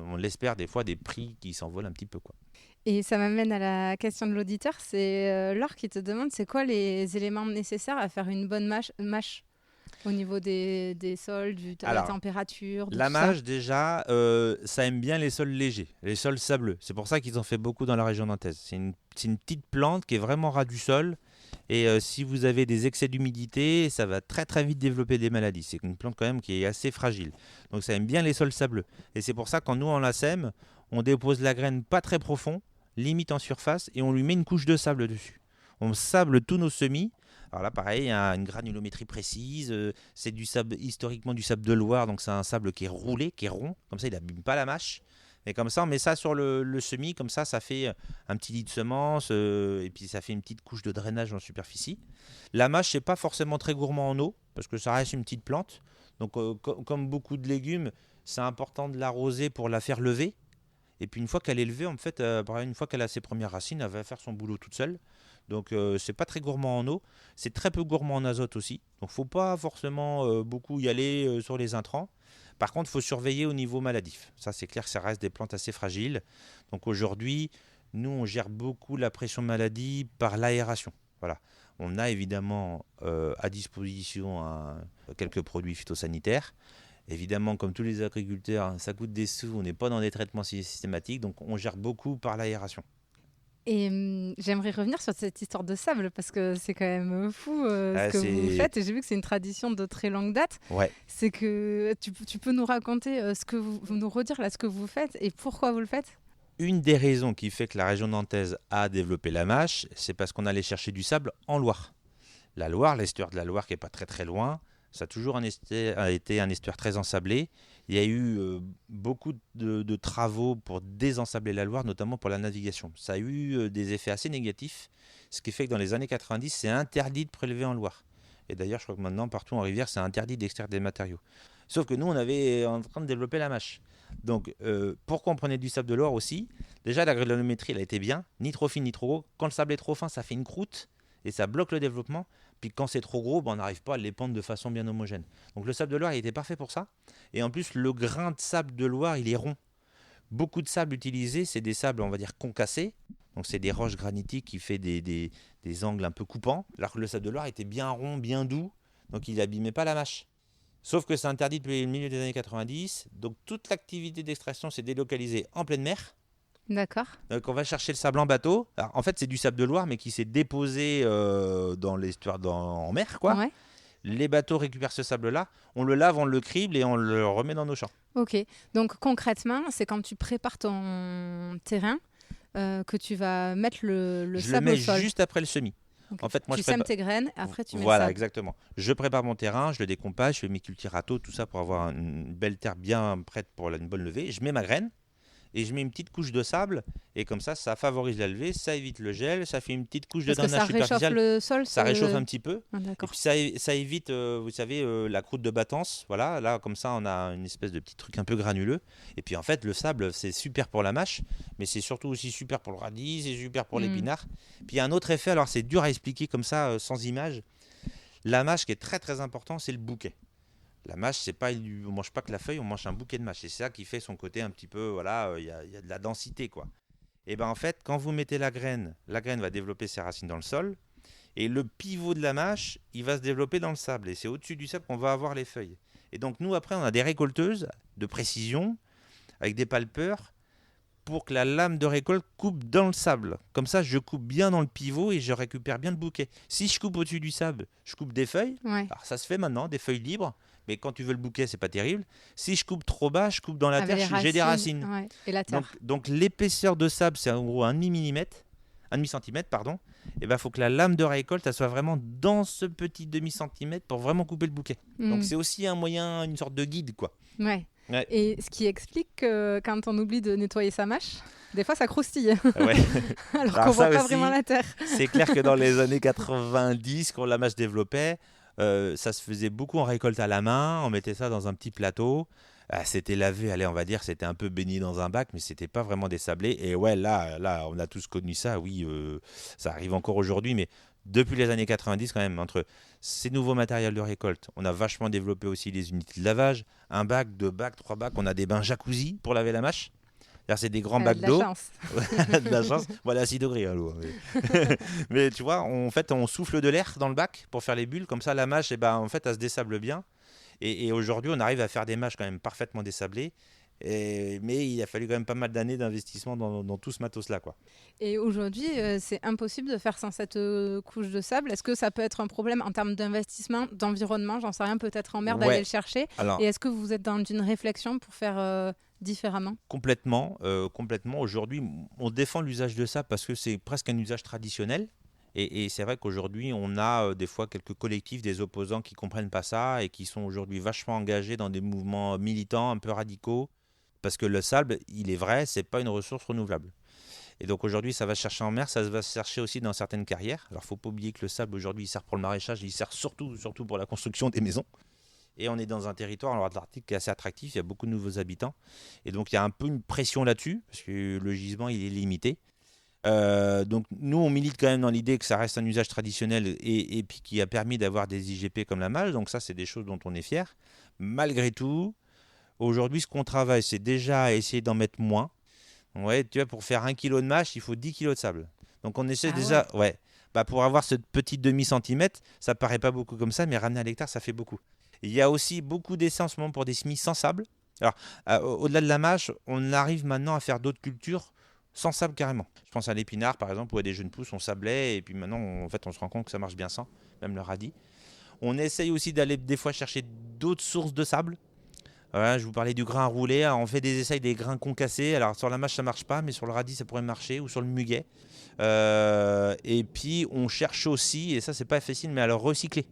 on l'espère, des fois des prix qui s'envolent un petit peu, quoi. Et ça m'amène à la question de l'auditeur, c'est Laure qui te demande, c'est quoi les éléments nécessaires à faire une bonne mâche au niveau des sols, de la température, la mâche, déjà, ça aime bien les sols légers, les sols sableux. C'est pour ça qu'ils en font beaucoup dans la région nantaise. C'est une petite plante qui est vraiment ras du sol. Et si vous avez des excès d'humidité, ça va très très vite développer des maladies. C'est une plante quand même qui est assez fragile. Donc ça aime bien les sols sableux. Et c'est pour ça que quand nous on la sème, on dépose la graine pas très profond, limite en surface, et on lui met une couche de sable dessus. On sable tous nos semis. Alors là, pareil, il y a une granulométrie précise. C'est du sable, historiquement du sable de Loire, donc c'est un sable qui est roulé, qui est rond. Comme ça, il n'abîme pas la mâche. Et comme ça, on met ça sur le semis. Comme ça fait un petit lit de semences. Et puis, ça fait une petite couche de drainage en superficie. La mâche, c'est pas forcément très gourmand en eau, parce que ça reste une petite plante. Donc, comme beaucoup de légumes, c'est important de l'arroser pour la faire lever. Et puis, une fois qu'elle est levée, en fait, une fois qu'elle a ses premières racines, elle va faire son boulot toute seule. Donc c'est pas très gourmand en eau, c'est très peu gourmand en azote aussi. Donc faut pas forcément beaucoup y aller sur les intrants. Par contre, il faut surveiller au niveau maladif. Ça c'est clair que ça reste des plantes assez fragiles. Donc aujourd'hui, nous on gère beaucoup la pression maladie par l'aération. Voilà. On a évidemment à disposition quelques produits phytosanitaires. Évidemment, comme tous les agriculteurs, ça coûte des sous, on n'est pas dans des traitements systématiques, donc on gère beaucoup par l'aération. Et j'aimerais revenir sur cette histoire de sable parce que c'est quand même fou ce que vous faites. Et j'ai vu que c'est une tradition de très longue date. Ouais. C'est que tu peux nous raconter nous redire là ce que vous faites et pourquoi vous le faites? Une des raisons qui fait que la région nantaise a développé la mâche, c'est parce qu'on allait chercher du sable en Loire. La Loire, l'estuaire de la Loire qui n'est pas très très loin, ça a toujours été un estuaire très ensablé. Il y a eu beaucoup de travaux pour désensabler la Loire, notamment pour la navigation. Ça a eu des effets assez négatifs, ce qui fait que dans les années 90, c'est interdit de prélever en Loire. Et d'ailleurs, je crois que maintenant, partout en rivière, c'est interdit d'extraire des matériaux. Sauf que nous, on avait en train de développer la mâche. Donc, pourquoi on prenait du sable de Loire aussi? Déjà, la granulométrie, elle a été bien, ni trop fine, ni trop gros. Quand le sable est trop fin, ça fait une croûte et ça bloque le développement. Puis quand c'est trop gros, on n'arrive pas à l'épandre de façon bien homogène. Donc le sable de Loire, il était parfait pour ça. Et en plus, le grain de sable de Loire, il est rond. Beaucoup de sable utilisé, c'est des sables, on va dire, concassés. Donc c'est des roches granitiques qui fait des angles un peu coupants. Alors que le sable de Loire était bien rond, bien doux. Donc il n'abîmait pas la mâche. Sauf que c'est interdit depuis le milieu des années 90. Donc toute l'activité d'extraction s'est délocalisée en pleine mer. D'accord. Donc on va chercher le sable en bateau. Alors, en fait, c'est du sable de Loire, mais qui s'est déposé dans l'estuaire en mer, quoi. Ouais. Les bateaux récupèrent ce sable-là, on le lave, on le crible et on le remet dans nos champs. Ok. Donc concrètement, c'est quand tu prépares ton terrain que tu vas mettre le sable au sol. Je le mets juste après le semis. Okay. En fait, moi, tu sèmes tes graines, après tu mets le Voilà, sable. exactement. Je prépare mon terrain, je le décompage, je fais mes cultiratos, tout ça pour avoir une belle terre bien prête pour une bonne levée. Je mets ma graine. Et je mets une petite couche de sable, et comme ça favorise la levée, ça évite le gel, ça fait une petite couche de drainage superficiel. Ça réchauffe le sol. Ça réchauffe un petit peu. Ah, et puis ça évite, vous savez, la croûte de battance. Voilà, là comme ça on a une espèce de petit truc un peu granuleux. Et puis en fait le sable c'est super pour la mâche, mais c'est surtout aussi super pour le radis, c'est super pour l'épinard. Puis il y a un autre effet, alors c'est dur à expliquer comme ça sans image. La mâche qui est très très important, c'est le bouquet. La mâche, c'est pas, on mange pas que la feuille, on mange un bouquet de mâche. C'est ça qui fait son côté un petit peu, voilà, il y a de la densité, quoi. Et ben en fait, quand vous mettez la graine va développer ses racines dans le sol, et le pivot de la mâche, il va se développer dans le sable. Et c'est au-dessus du sable qu'on va avoir les feuilles. Et donc nous, après, on a des récolteuses de précision, avec des palpeurs, pour que la lame de récolte coupe dans le sable. Comme ça, je coupe bien dans le pivot et je récupère bien le bouquet. Si je coupe au-dessus du sable, je coupe des feuilles. Ouais. Alors ça se fait maintenant, des feuilles libres. Mais quand tu veux le bouquet, c'est pas terrible. Si je coupe trop bas, je coupe dans la terre, j'ai des racines. Ouais. Et la terre. Donc l'épaisseur de sable, c'est en gros un demi-centimètre, pardon. Et ben faut que la lame de récolte, elle soit vraiment dans ce petit demi-centimètre pour vraiment couper le bouquet. Donc c'est aussi un moyen, une sorte de guide, quoi. Ouais. Et ce qui explique que quand on oublie de nettoyer sa mâche, des fois ça croustille. Ouais. Alors qu'on voit pas vraiment la terre. C'est clair que dans les années 90, quand la mâche développait, ça se faisait beaucoup en récolte à la main, on mettait ça dans un petit plateau, c'était lavé, allez on va dire, c'était un peu baigné dans un bac, mais c'était pas vraiment désablé. Et ouais, là on a tous connu ça, oui, ça arrive encore aujourd'hui, mais depuis les années 90 quand même, entre ces nouveaux matériels de récolte, on a vachement développé aussi les unités de lavage, un bac, 2 bacs, 3 bacs, on a des bains jacuzzi pour laver la mâche. C'est des grands bacs d'eau. De la chance. Voilà, 6 degrés à l'eau. Mais tu vois, en fait, on souffle de l'air dans le bac pour faire les bulles. Comme ça, la mâche, en fait, elle se dessable bien. Et aujourd'hui, on arrive à faire des mâches quand même parfaitement dessablées. Mais il a fallu quand même pas mal d'années d'investissement dans tout ce matos-là, quoi. Et aujourd'hui, c'est impossible de faire sans cette couche de sable. Est-ce que ça peut être un problème en termes d'investissement, d'environnement? J'en sais rien, peut-être en mer d'aller le chercher. Alors, et est-ce que vous êtes dans une réflexion pour faire différemment? Complètement. Aujourd'hui, on défend l'usage de ça parce que c'est presque un usage traditionnel. Et c'est vrai qu'aujourd'hui, on a des fois quelques collectifs, des opposants qui ne comprennent pas ça et qui sont aujourd'hui vachement engagés dans des mouvements militants un peu radicaux. Parce que le sable, il est vrai, c'est pas une ressource renouvelable. Et donc aujourd'hui, ça va se chercher en mer, ça va se chercher aussi dans certaines carrières. Alors il ne faut pas oublier que le sable aujourd'hui, il sert pour le maraîchage, il sert surtout pour la construction des maisons. Et on est dans un territoire, en Loire-Atlantique, qui est assez attractif, il y a beaucoup de nouveaux habitants. Et donc il y a un peu une pression là-dessus, parce que le gisement, il est limité. Donc nous, on milite quand même dans l'idée que ça reste un usage traditionnel et puis qui a permis d'avoir des IGP comme la mâche. Donc ça, c'est des choses dont on est fier. Malgré tout, aujourd'hui, ce qu'on travaille, c'est déjà à essayer d'en mettre moins. Ouais, tu vois, pour faire 1 kg de mâche, il faut 10 kg de sable. Donc on essaie déjà... Ouais. Pour avoir ce petit demi-centimètre, ça paraît pas beaucoup comme ça, mais ramener à l'hectare, ça fait beaucoup. Il y a aussi beaucoup d'essais en ce moment pour des semis sans sable. Alors, au-delà de la mâche, on arrive maintenant à faire d'autres cultures sans sable carrément. Je pense à l'épinard par exemple, où à des jeunes pousses on sablait et puis maintenant on se rend compte que ça marche bien sans, même le radis. On essaye aussi d'aller des fois chercher d'autres sources de sable. Voilà, je vous parlais du grain à rouler, alors on fait des essais des grains concassés. Alors sur la mâche ça marche pas, mais sur le radis ça pourrait marcher, ou sur le muguet. Et puis on cherche aussi, et ça c'est pas facile, mais à le recycler.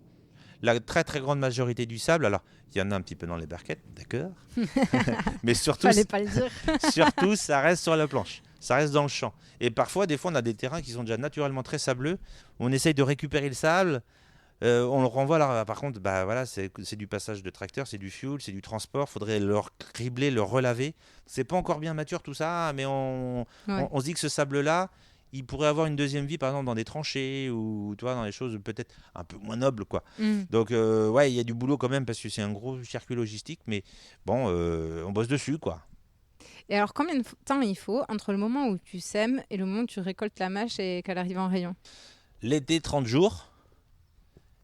La très très grande majorité du sable, alors il y en a un petit peu dans les barquettes, d'accord. Mais surtout, Fallait pas le dire. surtout ça reste sur la planche, ça reste dans le champ. Et parfois, des fois, on a des terrains qui sont déjà naturellement très sableux. On essaye de récupérer le sable. On le renvoie là. Par contre, bah voilà, c'est du passage de tracteur, c'est du fuel, c'est du transport. Faudrait le cribler, le relaver. C'est pas encore bien mature tout ça, mais Ouais. on se dit que ce sable-là, il pourrait avoir une deuxième vie, par exemple dans des tranchées ou tu vois, dans des choses peut-être un peu moins nobles, quoi. Mm. Donc ouais, il y a du boulot quand même parce que c'est un gros circuit logistique, mais bon, on bosse dessus, quoi. Et alors, combien de temps il faut entre le moment où tu sèmes et le moment où tu récoltes la mâche et qu'elle arrive en rayon? L'été 30 jours,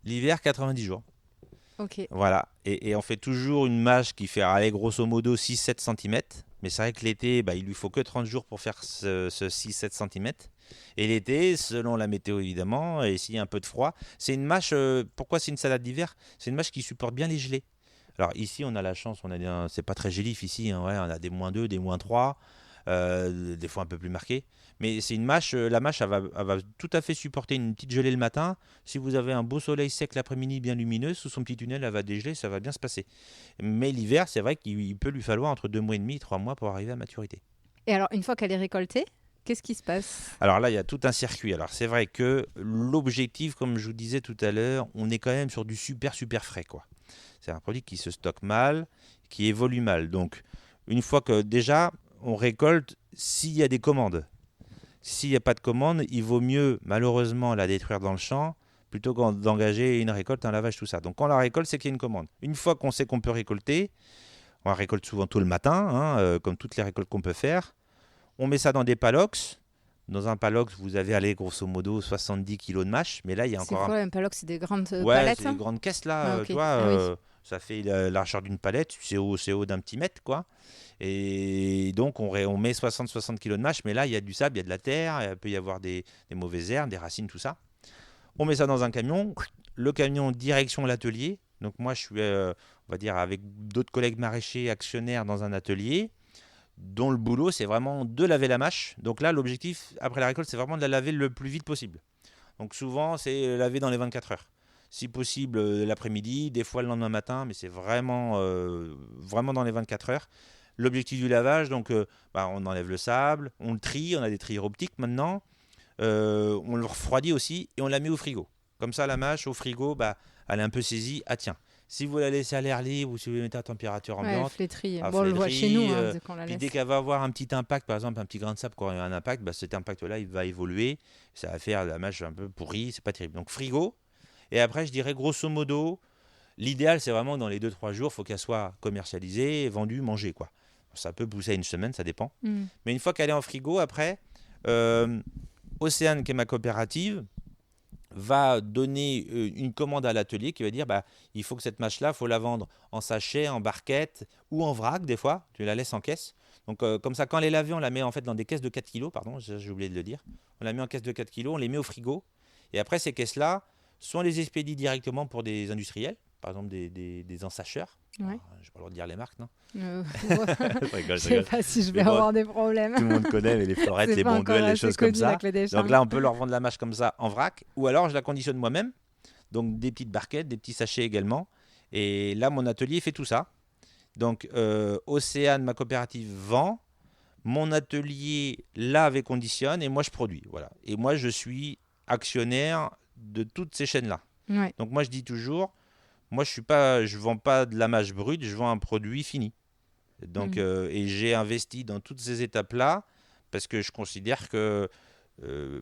l'hiver 90 jours. Ok. Voilà, et on fait toujours une mâche qui fait aller grosso modo 6-7 cm. Mais c'est vrai que l'été, bah, il lui faut que 30 jours pour faire ce 6-7 cm. Et l'été, selon la météo évidemment, et s'il y a un peu de froid, c'est une mâche, pourquoi c'est une salade d'hiver? C'est une mâche qui supporte bien les gelées. Alors ici, on a la chance, c'est pas très gélif ici, hein, ouais, on a des -2, des -3, des fois un peu plus marqués. Mais c'est une mâche, la mâche, elle va tout à fait supporter une petite gelée le matin. Si vous avez un beau soleil sec l'après-midi bien lumineux, sous son petit tunnel, elle va dégeler, ça va bien se passer. Mais l'hiver, c'est vrai qu'il peut lui falloir entre 2 mois et demi et 3 mois pour arriver à maturité. Et alors, une fois qu'elle est récoltée, qu'est-ce qui se passe? Alors là, il y a tout un circuit. Alors c'est vrai que l'objectif, comme je vous disais tout à l'heure, on est quand même sur du super super frais, quoi. C'est un produit qui se stocke mal, qui évolue mal. Donc une fois que déjà on récolte, s'il y a des commandes. S'il n'y a pas de commande, il vaut mieux malheureusement la détruire dans le champ plutôt que d'engager une récolte, un lavage, tout ça. Donc quand on la récolte, c'est qu'il y a une commande. Une fois qu'on sait qu'on peut récolter, on la récolte souvent tôt le matin, hein, comme toutes les récoltes qu'on peut faire. On met ça dans des palox. Dans un palox, vous avez allé grosso modo 70 kilos de mâche, mais là il y a C'est encore quoi un palox? C'est des grandes ouais, palettes, c'est ça? des grandes caisses là, Ah, ok. tu vois, Ah oui. ça fait la largeur d'une palette, c'est haut d'un petit mètre, quoi. Et donc on met 60 kilos de mâche, mais là il y a du sable, il y a de la terre, il peut y avoir des mauvaises herbes, des racines, tout ça. On met ça dans un camion, le camion direction l'atelier. Donc moi je suis, on va dire, avec d'autres collègues maraîchers actionnaires dans un atelier, dont le boulot c'est vraiment de laver la mâche. Donc là l'objectif après la récolte c'est vraiment de la laver le plus vite possible. Donc souvent c'est laver dans les 24 heures. Si possible l'après-midi, des fois le lendemain matin, mais c'est vraiment dans les 24 heures. L'objectif du lavage, donc on enlève le sable, on le trie, on a des trieurs optiques maintenant, on le refroidit aussi et on la met au frigo. Comme ça la mâche au frigo, elle est un peu saisie, ah tiens. Si vous la laissez à l'air libre ou si vous la mettez à température Ouais, elle ambiante, flétrit. à Bon, on le voit chez nous, flétrie, dès qu'on la puis laisse. dès qu'elle va avoir un petit impact, par exemple un petit grain de sable qui aura un impact, cet impact-là il va évoluer, ça va faire la mâche un peu pourrie, c'est pas terrible. Donc frigo, et après je dirais grosso modo, l'idéal c'est vraiment dans les 2-3 jours, il faut qu'elle soit commercialisée, vendue, mangée, quoi. Ça peut pousser à une semaine, ça dépend. Mm. Mais une fois qu'elle est en frigo, après, Océane, qui est ma coopérative, va donner une commande à l'atelier qui va dire il faut que cette mâche-là, il faut la vendre en sachet, en barquette ou en vrac des fois, tu la laisses en caisse. Donc comme ça, quand elle est lavée, on la met en fait dans des caisses de 4 kilos, pardon, j'ai oublié de le dire. On la met en caisse de 4 kilos, on les met au frigo. Et après, ces caisses-là, soit on les expédie directement pour des industriels, par exemple des ensacheurs. Ouais. Alors, j'ai pas le droit de dire les marques, non? Je Je sais rigole. pas si je vais Mais bon, avoir des problèmes. Tout le monde connaît, mais les florettes, C'est les pas encore bonduelles, les assez choses comme connu, ça. la clé des Donc charmes. là, on peut leur vendre la mâche comme ça en vrac, ou alors je la conditionne moi-même. Donc des petites barquettes, des petits sachets également. Et là, mon atelier fait tout ça. Donc Océane, ma coopérative, vend. Mon atelier lave et conditionne, et moi je produis. Voilà. Et moi je suis actionnaire de toutes ces chaînes-là. Ouais. Donc moi je dis toujours, moi je vends pas de la mâche brute, je vends un produit fini. Donc et j'ai investi dans toutes ces étapes-là parce que je considère que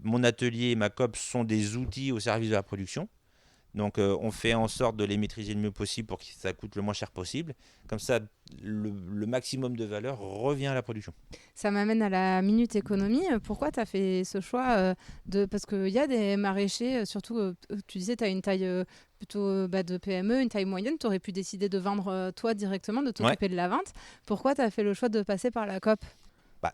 mon atelier et ma coop sont des outils au service de la production. Donc on fait en sorte de les maîtriser le mieux possible pour que ça coûte le moins cher possible. Comme ça, le maximum de valeur revient à la production. Ça m'amène à la minute économie. Pourquoi tu as fait ce choix parce qu'il y a des maraîchers, surtout, tu disais, tu as une taille plutôt de PME, une taille moyenne. Tu aurais pu décider de vendre toi directement, de t'occuper de la vente. Pourquoi tu as fait le choix de passer par la COP?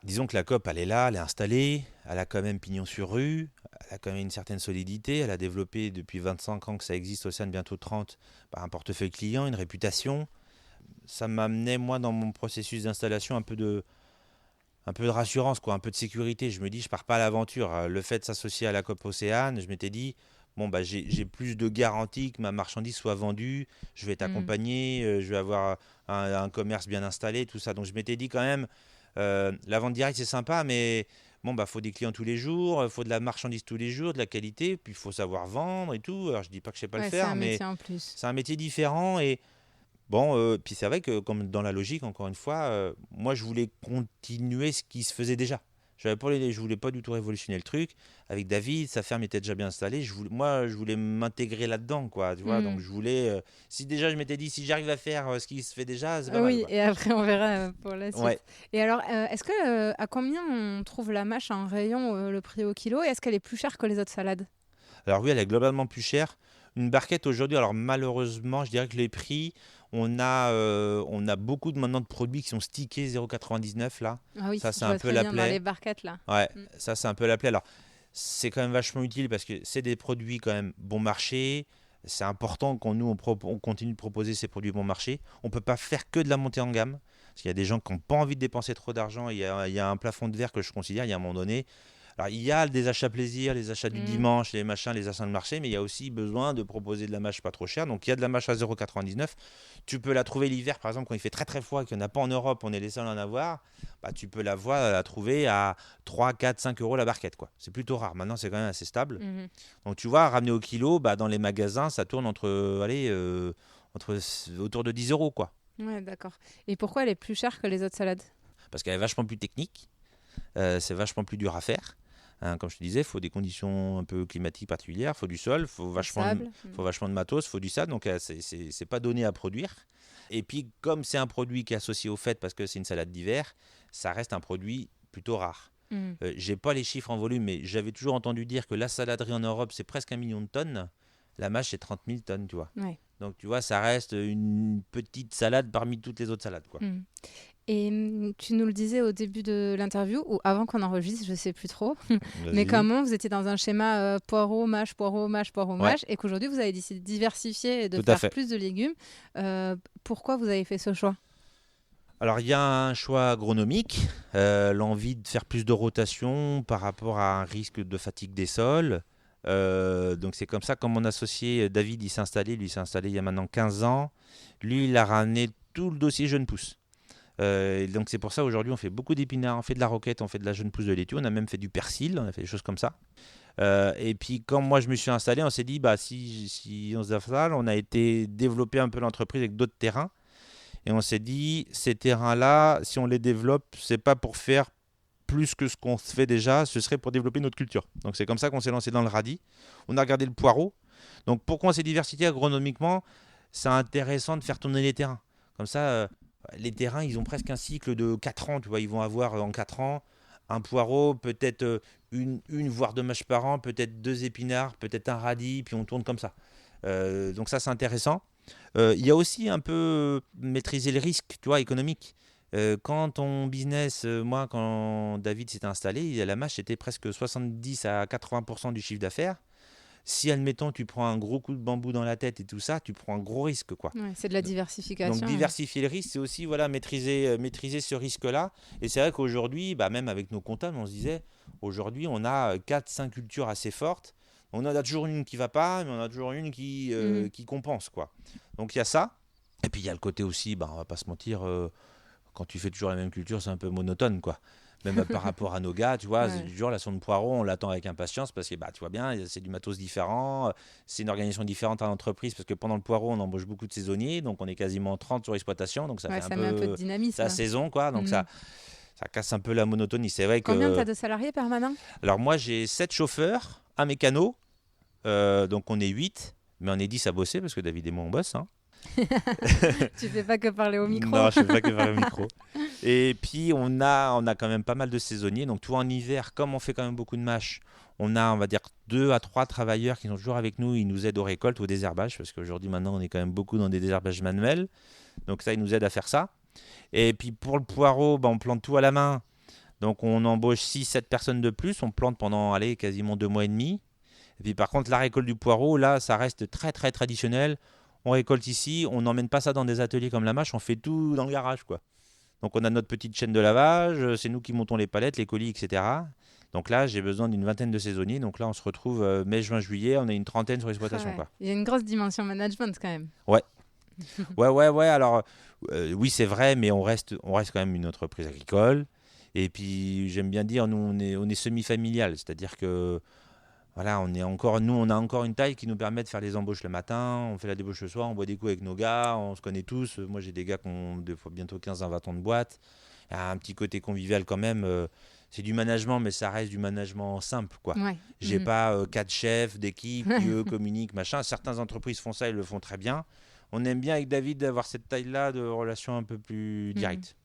Disons que la COP, elle est là, elle est installée, elle a quand même pignon sur rue, elle a quand même une certaine solidité, elle a développé depuis 25 ans que ça existe au sein de bientôt 30, un portefeuille client, une réputation. Ça m'amenait, moi, dans mon processus d'installation, un peu de rassurance, quoi, un peu de sécurité. Je me dis, je pars pas à l'aventure. Le fait de s'associer à la COP Océane, je m'étais dit, bon, j'ai plus de garantie que ma marchandise soit vendue, je vais être Mm. accompagné, je vais avoir un commerce bien installé, tout ça. Donc je m'étais dit quand même, la vente directe, c'est sympa, mais bon, faut des clients tous les jours, il faut de la marchandise tous les jours, de la qualité, puis il faut savoir vendre et tout. Alors je dis pas que je sais pas le Ouais, c'est faire, un mais métier en plus. c'est un métier différent et bon, puis c'est vrai que comme dans la logique, encore une fois, moi je voulais continuer ce qui se faisait déjà. Je voulais pas du tout révolutionner le truc. Avec David, sa ferme était déjà bien installée. Moi, je voulais m'intégrer là-dedans, quoi. Tu vois, donc Mm. je voulais. Si déjà je m'étais dit, si j'arrive à faire ce qui se fait déjà, c'est pas mal, Oui, quoi. et après on verra pour la suite. Ouais. Et alors, est-ce que à combien on trouve la mâche en rayon, le prix au kilo, et est-ce qu'elle est plus chère que les autres salades? Alors oui, elle est globalement plus chère. Une barquette aujourd'hui, alors malheureusement, je dirais que les prix, on a beaucoup maintenant de produits qui sont stickés 0,99 là. Ah oui, Ça, c'est je un vois peu très la bien dans les plaie. barquettes là. Ouais, Mm. ça c'est un peu la plaie. Alors, c'est quand même vachement utile parce que c'est des produits quand même bon marché. C'est important on continue de proposer ces produits bon marché. On ne peut pas faire que de la montée en gamme. Parce qu'il y a des gens qui n'ont pas envie de dépenser trop d'argent. Il y a un plafond de verre que je considère, il y a un moment donné. Alors, il y a des achats plaisir, les achats du Mm. dimanche, les machins, les achats de marché, mais il y a aussi besoin de proposer de la mâche pas trop chère. Donc, il y a de la mâche à 0,99. Tu peux la trouver l'hiver, par exemple, quand il fait très très froid et qu'il n'y en a pas en Europe, on est les seuls à en avoir. Tu peux la trouver à 3, 4, 5 euros la barquette, quoi. C'est plutôt rare. Maintenant, c'est quand même assez stable. Mhm. Donc, tu vois, ramener au kilo, dans les magasins, ça tourne autour de 10 euros, quoi. Ouais, d'accord. Et pourquoi elle est plus chère que les autres salades? Parce qu'elle est vachement plus technique. C'est vachement plus dur à faire. Hein, comme je te disais, il faut des conditions un peu climatiques particulières, il faut du sol, il faut Sable. faut vachement de matos, il faut du sable, donc c'est pas donné à produire. Et puis comme c'est un produit qui est associé au fait parce que c'est une salade d'hiver, ça reste un produit plutôt rare. Mm. J'ai pas les chiffres en volume, mais j'avais toujours entendu dire que la saladerie en Europe c'est presque 1 million de tonnes, la mâche c'est 30 000 tonnes, tu vois. Ouais. Donc tu vois, ça reste une petite salade parmi toutes les autres salades, quoi. Mm. Et tu nous le disais au début de l'interview, ou avant qu'on enregistre, je sais plus trop, mais Vas-y. comment vous étiez dans un schéma poireau, mâche, poireau, mâche, poireau, Ouais. mâche, et qu'aujourd'hui vous avez décidé de diversifier et de Tout à faire fait. plus de légumes. Pourquoi vous avez fait ce choix? Alors il y a un choix agronomique, l'envie de faire plus de rotation par rapport à un risque de fatigue des sols. Donc c'est comme ça, comme mon associé David il s'est installé il y a maintenant 15 ans. Lui il a ramené tout le dossier jeune pousse. Et donc c'est pour ça aujourd'hui on fait beaucoup d'épinards, on fait de la roquette, on fait de la jeune pousse de laitue, on a même fait du persil, on a fait des choses comme ça. Et puis quand moi je me suis installé, on s'est dit si on se installe, on a été développer un peu l'entreprise avec d'autres terrains. Et on s'est dit, ces terrains-là, si on les développe, c'est pas pour faire plus que ce qu'on fait déjà, ce serait pour développer notre culture. Donc c'est comme ça qu'on s'est lancé dans le radis. On a regardé le poireau. Donc pourquoi on s'est diversifié agronomiquement? C'est intéressant de faire tourner les terrains. Comme ça, les terrains, ils ont presque un cycle de 4 ans. Tu vois, ils vont avoir en 4 ans un poireau, peut-être une voire deux mâches par an, peut-être 2 épinards, peut-être un radis, puis on tourne comme ça. Donc ça, c'est intéressant. Il y a aussi un peu maîtriser le risque, tu vois, économique. Quand ton business, moi, quand David s'est installé, la mâche était presque 70 à 80% du chiffre d'affaires. Si, admettons, tu prends un gros coup de bambou dans la tête et tout ça, tu prends un gros risque, quoi. Ouais, c'est de la diversification. Donc diversifier le risque, c'est aussi voilà, maîtriser ce risque-là. Et c'est vrai qu'aujourd'hui, même avec nos comptables, on se disait, aujourd'hui, on a 4-5 cultures assez fortes. On en a toujours une qui ne va pas, mais on a toujours une qui compense, quoi. Donc il y a ça. Et puis il y a le côté aussi, on va pas se mentir, quand tu fais toujours la même culture, c'est un peu monotone, quoi. Même par rapport à nos gars, tu vois, Ouais. c'est toujours la sonde de poireau, on l'attend avec impatience parce que tu vois bien, c'est du matos différent, c'est une organisation différente à l'entreprise parce que pendant le poireau, on embauche beaucoup de saisonniers, donc on est quasiment 30 sur l'exploitation, donc ça Ouais, fait ça met un peu de c'est dynamisme. la saison, quoi, donc Mhm. ça casse un peu la monotonie. C'est vrai Combien tu que. as de salariés permanents? Alors moi, j'ai 7 chauffeurs, un mécano, donc on est 8, mais on est 10 à bosser parce que David et moi on bosse, hein. Tu fais pas que parler au micro. Non, je ne fais pas que vers le micro. Et puis, on a quand même pas mal de saisonniers. Donc, toi, en hiver, comme on fait quand même beaucoup de mâches, on va dire, 2 à 3 travailleurs qui sont toujours avec nous. Ils nous aident aux récoltes, au désherbage, parce qu'aujourd'hui, maintenant, on est quand même beaucoup dans des désherbages manuels. Donc, ça, ils nous aident à faire ça. Et puis, pour le poireau, on plante tout à la main. Donc on embauche 6-7 personnes de plus, on plante pendant quasiment 2 mois et demi. Et puis par contre, la récolte du poireau, là, ça reste très très traditionnel. On récolte ici, on n'emmène pas ça dans des ateliers comme la mâche, on fait tout dans le garage, quoi. Donc on a notre petite chaîne de lavage, c'est nous qui montons les palettes, les colis, etc. Donc là, j'ai besoin d'une vingtaine de saisonniers. Donc là, on se retrouve mai, juin, juillet, on a une trentaine sur l'exploitation, Ouais. quoi. Il y a une grosse dimension management quand même. Ouais. Ouais. Alors, oui, c'est vrai, mais on reste quand même une entreprise agricole. Et puis, j'aime bien dire, nous, on est semi-familial. C'est-à-dire que, voilà, on a encore une taille qui nous permet de faire les embauches le matin, on fait la débauche le soir, on boit des coups avec nos gars, on se connaît tous. Moi, j'ai des gars qui ont bientôt 15-20 ans de boîte. Il y a un petit côté convivial quand même. C'est du management, mais ça reste du management simple, quoi. Ouais. J'ai pas 4 chefs d'équipe qui, eux, communiquent, machin. Certaines entreprises font ça, ils le font très bien. On aime bien avec David d'avoir cette taille-là de relation un peu plus directe.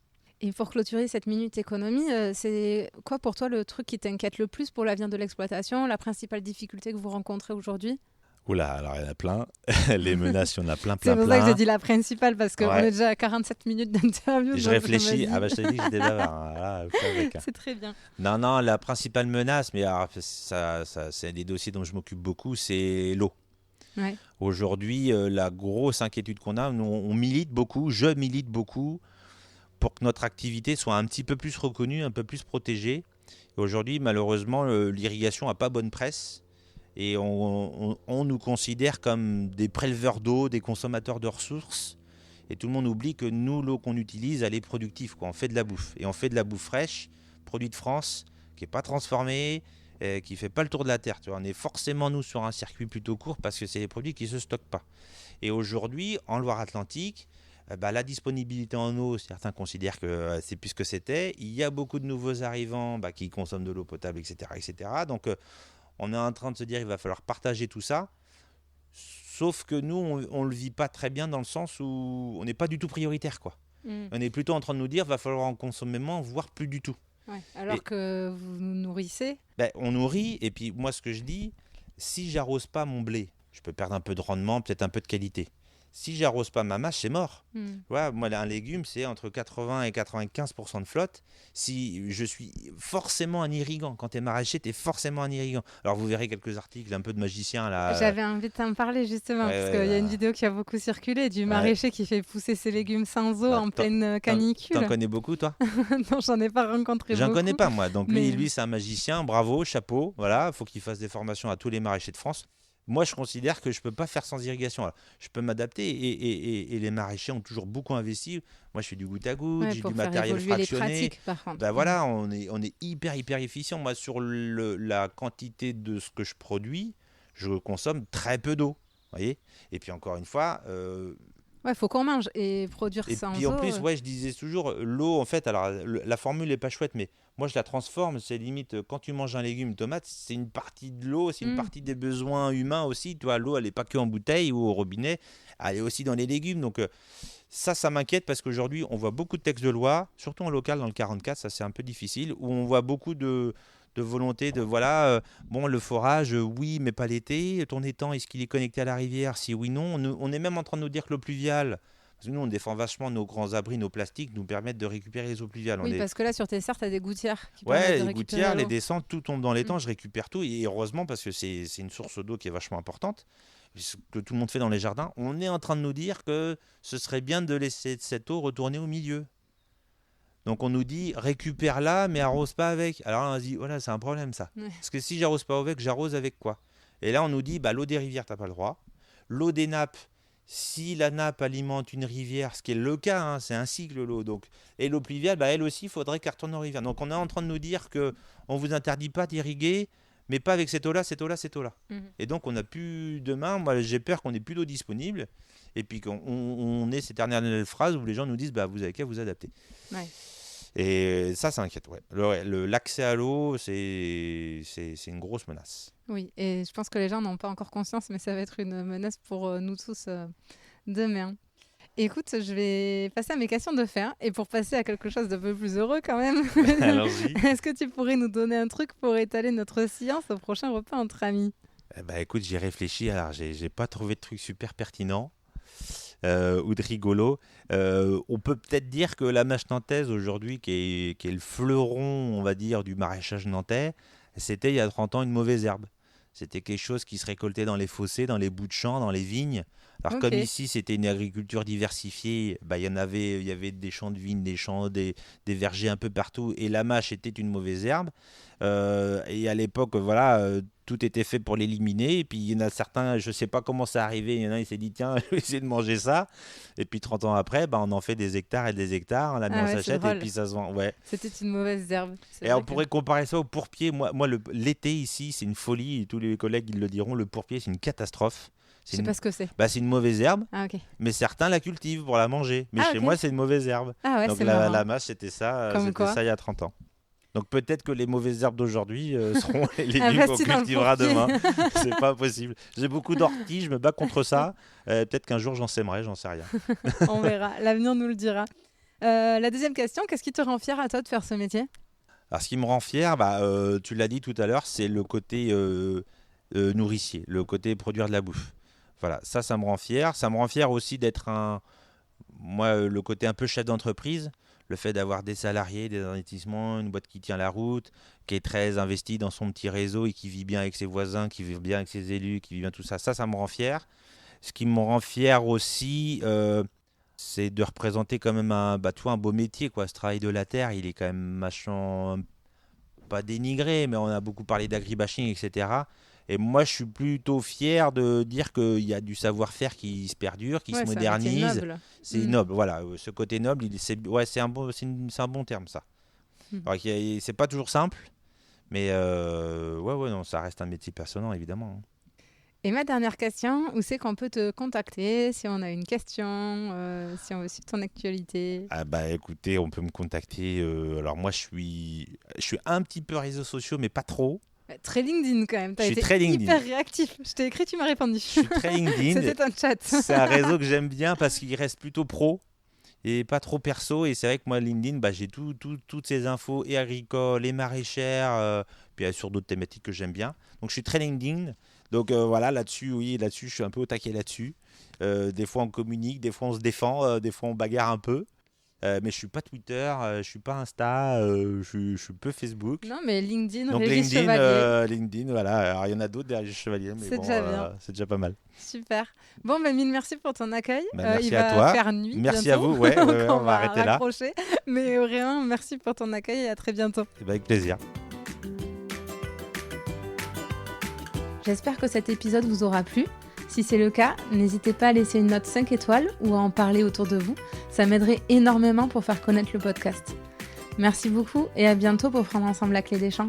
Et pour clôturer cette minute économie, c'est quoi pour toi le truc qui t'inquiète le plus pour l'avenir de l'exploitation, la principale difficulté que vous rencontrez aujourd'hui ? Oula, alors il y en a plein. Les menaces, il y en a plein. C'est pour ça que j'ai dit la principale, parce qu'on est déjà à 47 minutes d'interview. Je réfléchis. Ah bah je t'ai dit que j'étais bavard. Là, c'est très bien. Non, la principale menace, mais alors, ça, c'est des dossiers dont je m'occupe beaucoup, c'est l'eau. Ouais. Aujourd'hui, la grosse inquiétude qu'on a, nous, on milite beaucoup, je milite beaucoup pour que notre activité soit un petit peu plus reconnue, un peu plus protégée. Et aujourd'hui, malheureusement, l'irrigation n'a pas bonne presse. Et on nous considère comme des préleveurs d'eau, des consommateurs de ressources. Et tout le monde oublie que nous, l'eau qu'on utilise, elle est productive, quoi. On fait de la bouffe. Et on fait de la bouffe fraîche, produit de France, qui n'est pas transformée, qui ne fait pas le tour de la terre. Tu vois. On est forcément, nous, sur un circuit plutôt court parce que c'est des produits qui ne se stockent pas. Et aujourd'hui, en Loire-Atlantique, la disponibilité en eau, certains considèrent que c'est plus ce que c'était. Il y a beaucoup de nouveaux arrivants qui consomment de l'eau potable, etc. etc. Donc, on est en train de se dire qu'il va falloir partager tout ça. Sauf que nous, on ne le vit pas très bien dans le sens où on n'est pas du tout prioritaire, quoi. On est plutôt en train de nous dire qu'il va falloir en consommer moins, voire plus du tout. Ouais, alors que vous nous nourrissez. On nourrit, et puis moi, ce que je dis, si j'arrose pas mon blé, je peux perdre un peu de rendement, peut-être un peu de qualité. Si j'arrose pas ma mâche, c'est mort. Ouais, moi, un légume, c'est entre 80 et 95% de flotte. Si je suis forcément un irrigant, quand tu es maraîcher, tu es forcément un irrigant. Alors, vous verrez quelques articles un peu de magicien là. J'avais envie de t'en parler justement, parce qu'il y a une vidéo qui a beaucoup circulé du maraîcher qui fait pousser ses légumes sans eau en pleine canicule. T'en connais beaucoup, toi ? Non, j'en ai pas rencontré beaucoup. J'en connais pas, moi. Donc, lui, c'est un magicien. Bravo, chapeau. Voilà, il faut qu'il fasse des formations à tous les maraîchers de France. Moi, je considère que je ne peux pas faire sans irrigation. Alors, je peux m'adapter et les maraîchers ont toujours beaucoup investi. Moi, je fais du goutte à goutte, j'ai du matériel fractionné. Les pratiques, par contre. Voilà, on est hyper efficient. Moi, sur la quantité de ce que je produis, je consomme très peu d'eau. Voyez. Et puis, encore une fois... Ouais, faut qu'on mange et produire sans eau. Et puis en plus, je disais toujours, l'eau, en fait, alors la formule n'est pas chouette, mais moi je la transforme, c'est limite, quand tu manges un légume, une tomate, c'est une partie de l'eau, c'est une partie des besoins humains aussi. Tu vois, l'eau, elle n'est pas que en bouteille ou au robinet, elle est aussi dans les légumes. Donc ça m'inquiète parce qu'aujourd'hui, on voit beaucoup de textes de loi, surtout en local, dans le 44, ça c'est un peu difficile, où on voit beaucoup de volonté de, le forage, oui, mais pas l'été. Ton étang, est-ce qu'il est connecté à la rivière ? Si oui, non. On est même en train de nous dire que l'eau pluviale, parce que nous, on défend vachement nos grands abris, nos plastiques, nous permettent de récupérer les eaux pluviales. Oui, parce que là, sur tes serres, tu as des gouttières qui permettent de récupérer les gouttières, l'eau. les descentes, tout tombe dans l'étang, je récupère tout. Et heureusement, parce que c'est une source d'eau qui est vachement importante, ce que tout le monde fait dans les jardins. On est en train de nous dire que ce serait bien de laisser cette eau retourner au milieu. Donc on nous dit récupère-la mais arrose pas avec. Alors là, on se dit voilà, c'est un problème ça. Ouais. Parce que si j'arrose pas avec, j'arrose avec quoi ? Et là on nous dit l'eau des rivières t'as pas le droit. L'eau des nappes, si la nappe alimente une rivière, ce qui est le cas, c'est un cycle l'eau. Donc et l'eau pluviale, elle aussi il faudrait qu'elle retourne aux rivières. Donc on est en train de nous dire que on vous interdit pas d'irriguer, mais pas avec cette eau-là, cette eau-là, cette eau-là. Et donc on n'a plus demain, moi j'ai peur qu'on n'ait plus d'eau disponible et puis qu'on ait cette dernière phrase où les gens nous disent vous avez qu'à vous adapter. Ouais. Et ça inquiète. Ouais. L'accès à l'eau, c'est une grosse menace. Oui, et je pense que les gens n'ont pas encore conscience, mais ça va être une menace pour nous tous demain. Écoute, je vais passer à mes questions de fin, et pour passer à quelque chose d'un peu plus heureux quand même. Allons-y. Est-ce que tu pourrais nous donner un truc pour étaler notre science au prochain repas entre amis ? Écoute, j'y réfléchis. Alors, j'ai pas trouvé de truc super pertinent. ou de rigolo. On peut peut-être dire que la mâche nantaise aujourd'hui, qui est le fleuron, on va dire, du maraîchage nantais, c'était il y a 30 ans une mauvaise herbe. C'était quelque chose qui se récoltait dans les fossés, dans les bouts de champs, dans les vignes. Alors Ok. comme ici c'était une agriculture diversifiée, bah, il y avait des champs de vignes, des vergers un peu partout, et la mâche était une mauvaise herbe. Et à l'époque, voilà, tout était fait pour l'éliminer. Et puis il y en a certains, je ne sais pas comment ça arrivé, il y en a un il s'est dit tiens, je vais essayer de manger ça. Et puis 30 ans après, bah, on en fait des hectares et des hectares, on l'a mis Ah en ouais, c'est sachette et drôle. puis ça se vend. Ouais. C'était une mauvaise herbe. C'est Et on vrai que- pourrait comparer ça au pourpier. L'été ici, c'est une folie. Et tous les collègues, ils le diront. Le pourpier, c'est une catastrophe. Je C'est sais une... pas ce que c'est. Bah, c'est une mauvaise herbe, Ah ok. mais certains la cultivent pour la manger. Mais Ah chez ok. moi, c'est une mauvaise herbe. Ah ouais, Donc c'est marrant. la mâche, Comme c'était quoi. ça il y a 30 ans. Donc peut-être que les mauvaises herbes d'aujourd'hui seront les légumes qu'on Investis dans le cultivera pourpier. demain. C'est pas possible. J'ai beaucoup d'orties, je me bats contre ça. Peut-être qu'un jour j'en sèmerai, j'en sais rien. On verra. L'avenir nous le dira. La deuxième question, qu'est-ce qui te rend fier à toi de faire ce métier? Alors ce qui me rend fier, bah, tu l'as dit tout à l'heure, c'est le côté nourricier, le côté produire de la bouffe. Voilà, ça me rend fier. Ça me rend fier aussi d'être le côté un peu chef d'entreprise, le fait d'avoir des salariés, des investissements, une boîte qui tient la route, qui est très investie dans son petit réseau et qui vit bien avec ses voisins, qui vit bien avec ses élus, qui vit bien tout ça. Ça me rend fier. Ce qui me rend fier aussi, c'est de représenter quand même un beau métier, quoi. Ce travail de la terre, il est quand même machin, pas dénigré, mais on a beaucoup parlé d'agribashing, etc. Et moi, je suis plutôt fier de dire qu'il y a du savoir-faire qui se perdure, qui se Ouais, c'est un métier modernise. noble. C'est Mm. noble, voilà. Ce côté noble, c'est un bon terme, ça. Mm. Alors, c'est pas toujours simple, mais non, ça reste un métier passionnant, évidemment. Et ma dernière question, où c'est qu'on peut te contacter si on a une question, si on veut suivre ton actualité? Ah bah écoutez, on peut me contacter. Alors moi, je suis un petit peu réseaux sociaux, mais pas trop. Très LinkedIn quand même. Tu as Je suis été très LinkedIn. hyper réactif. Je t'ai écrit, tu m'as répondu. Je suis très LinkedIn. C'était un chat. C'est un réseau que j'aime bien parce qu'il reste plutôt pro et pas trop perso. Et c'est vrai que moi, LinkedIn, bah, j'ai toutes ces infos, et agricoles, et maraîchères, puis sur d'autres thématiques que j'aime bien. Donc je suis très LinkedIn. Donc voilà, là-dessus, je suis un peu au taquet là-dessus. Des fois, on communique, des fois, on se défend, des fois, on bagarre un peu. Mais je suis pas Twitter, je suis pas Insta, je suis peu Facebook. Non, mais LinkedIn, Donc Régis LinkedIn, Chevalier. LinkedIn, voilà. Alors il y en a d'autres derrière Régis Chevalier, mais C'est bon, déjà bien. c'est déjà pas mal. Super. Bon, ben, Mine, merci pour ton accueil. Bah, merci il à va toi. faire nuit Merci bientôt. à vous. Ouais, Donc on va arrêter là. raccrocher. Mais vraiment, merci pour ton accueil et à très bientôt. Et bah, avec plaisir. J'espère que cet épisode vous aura plu. Si c'est le cas, n'hésitez pas à laisser une note 5 étoiles ou à en parler autour de vous. Ça m'aiderait énormément pour faire connaître le podcast. Merci beaucoup et à bientôt pour prendre ensemble la clé des champs.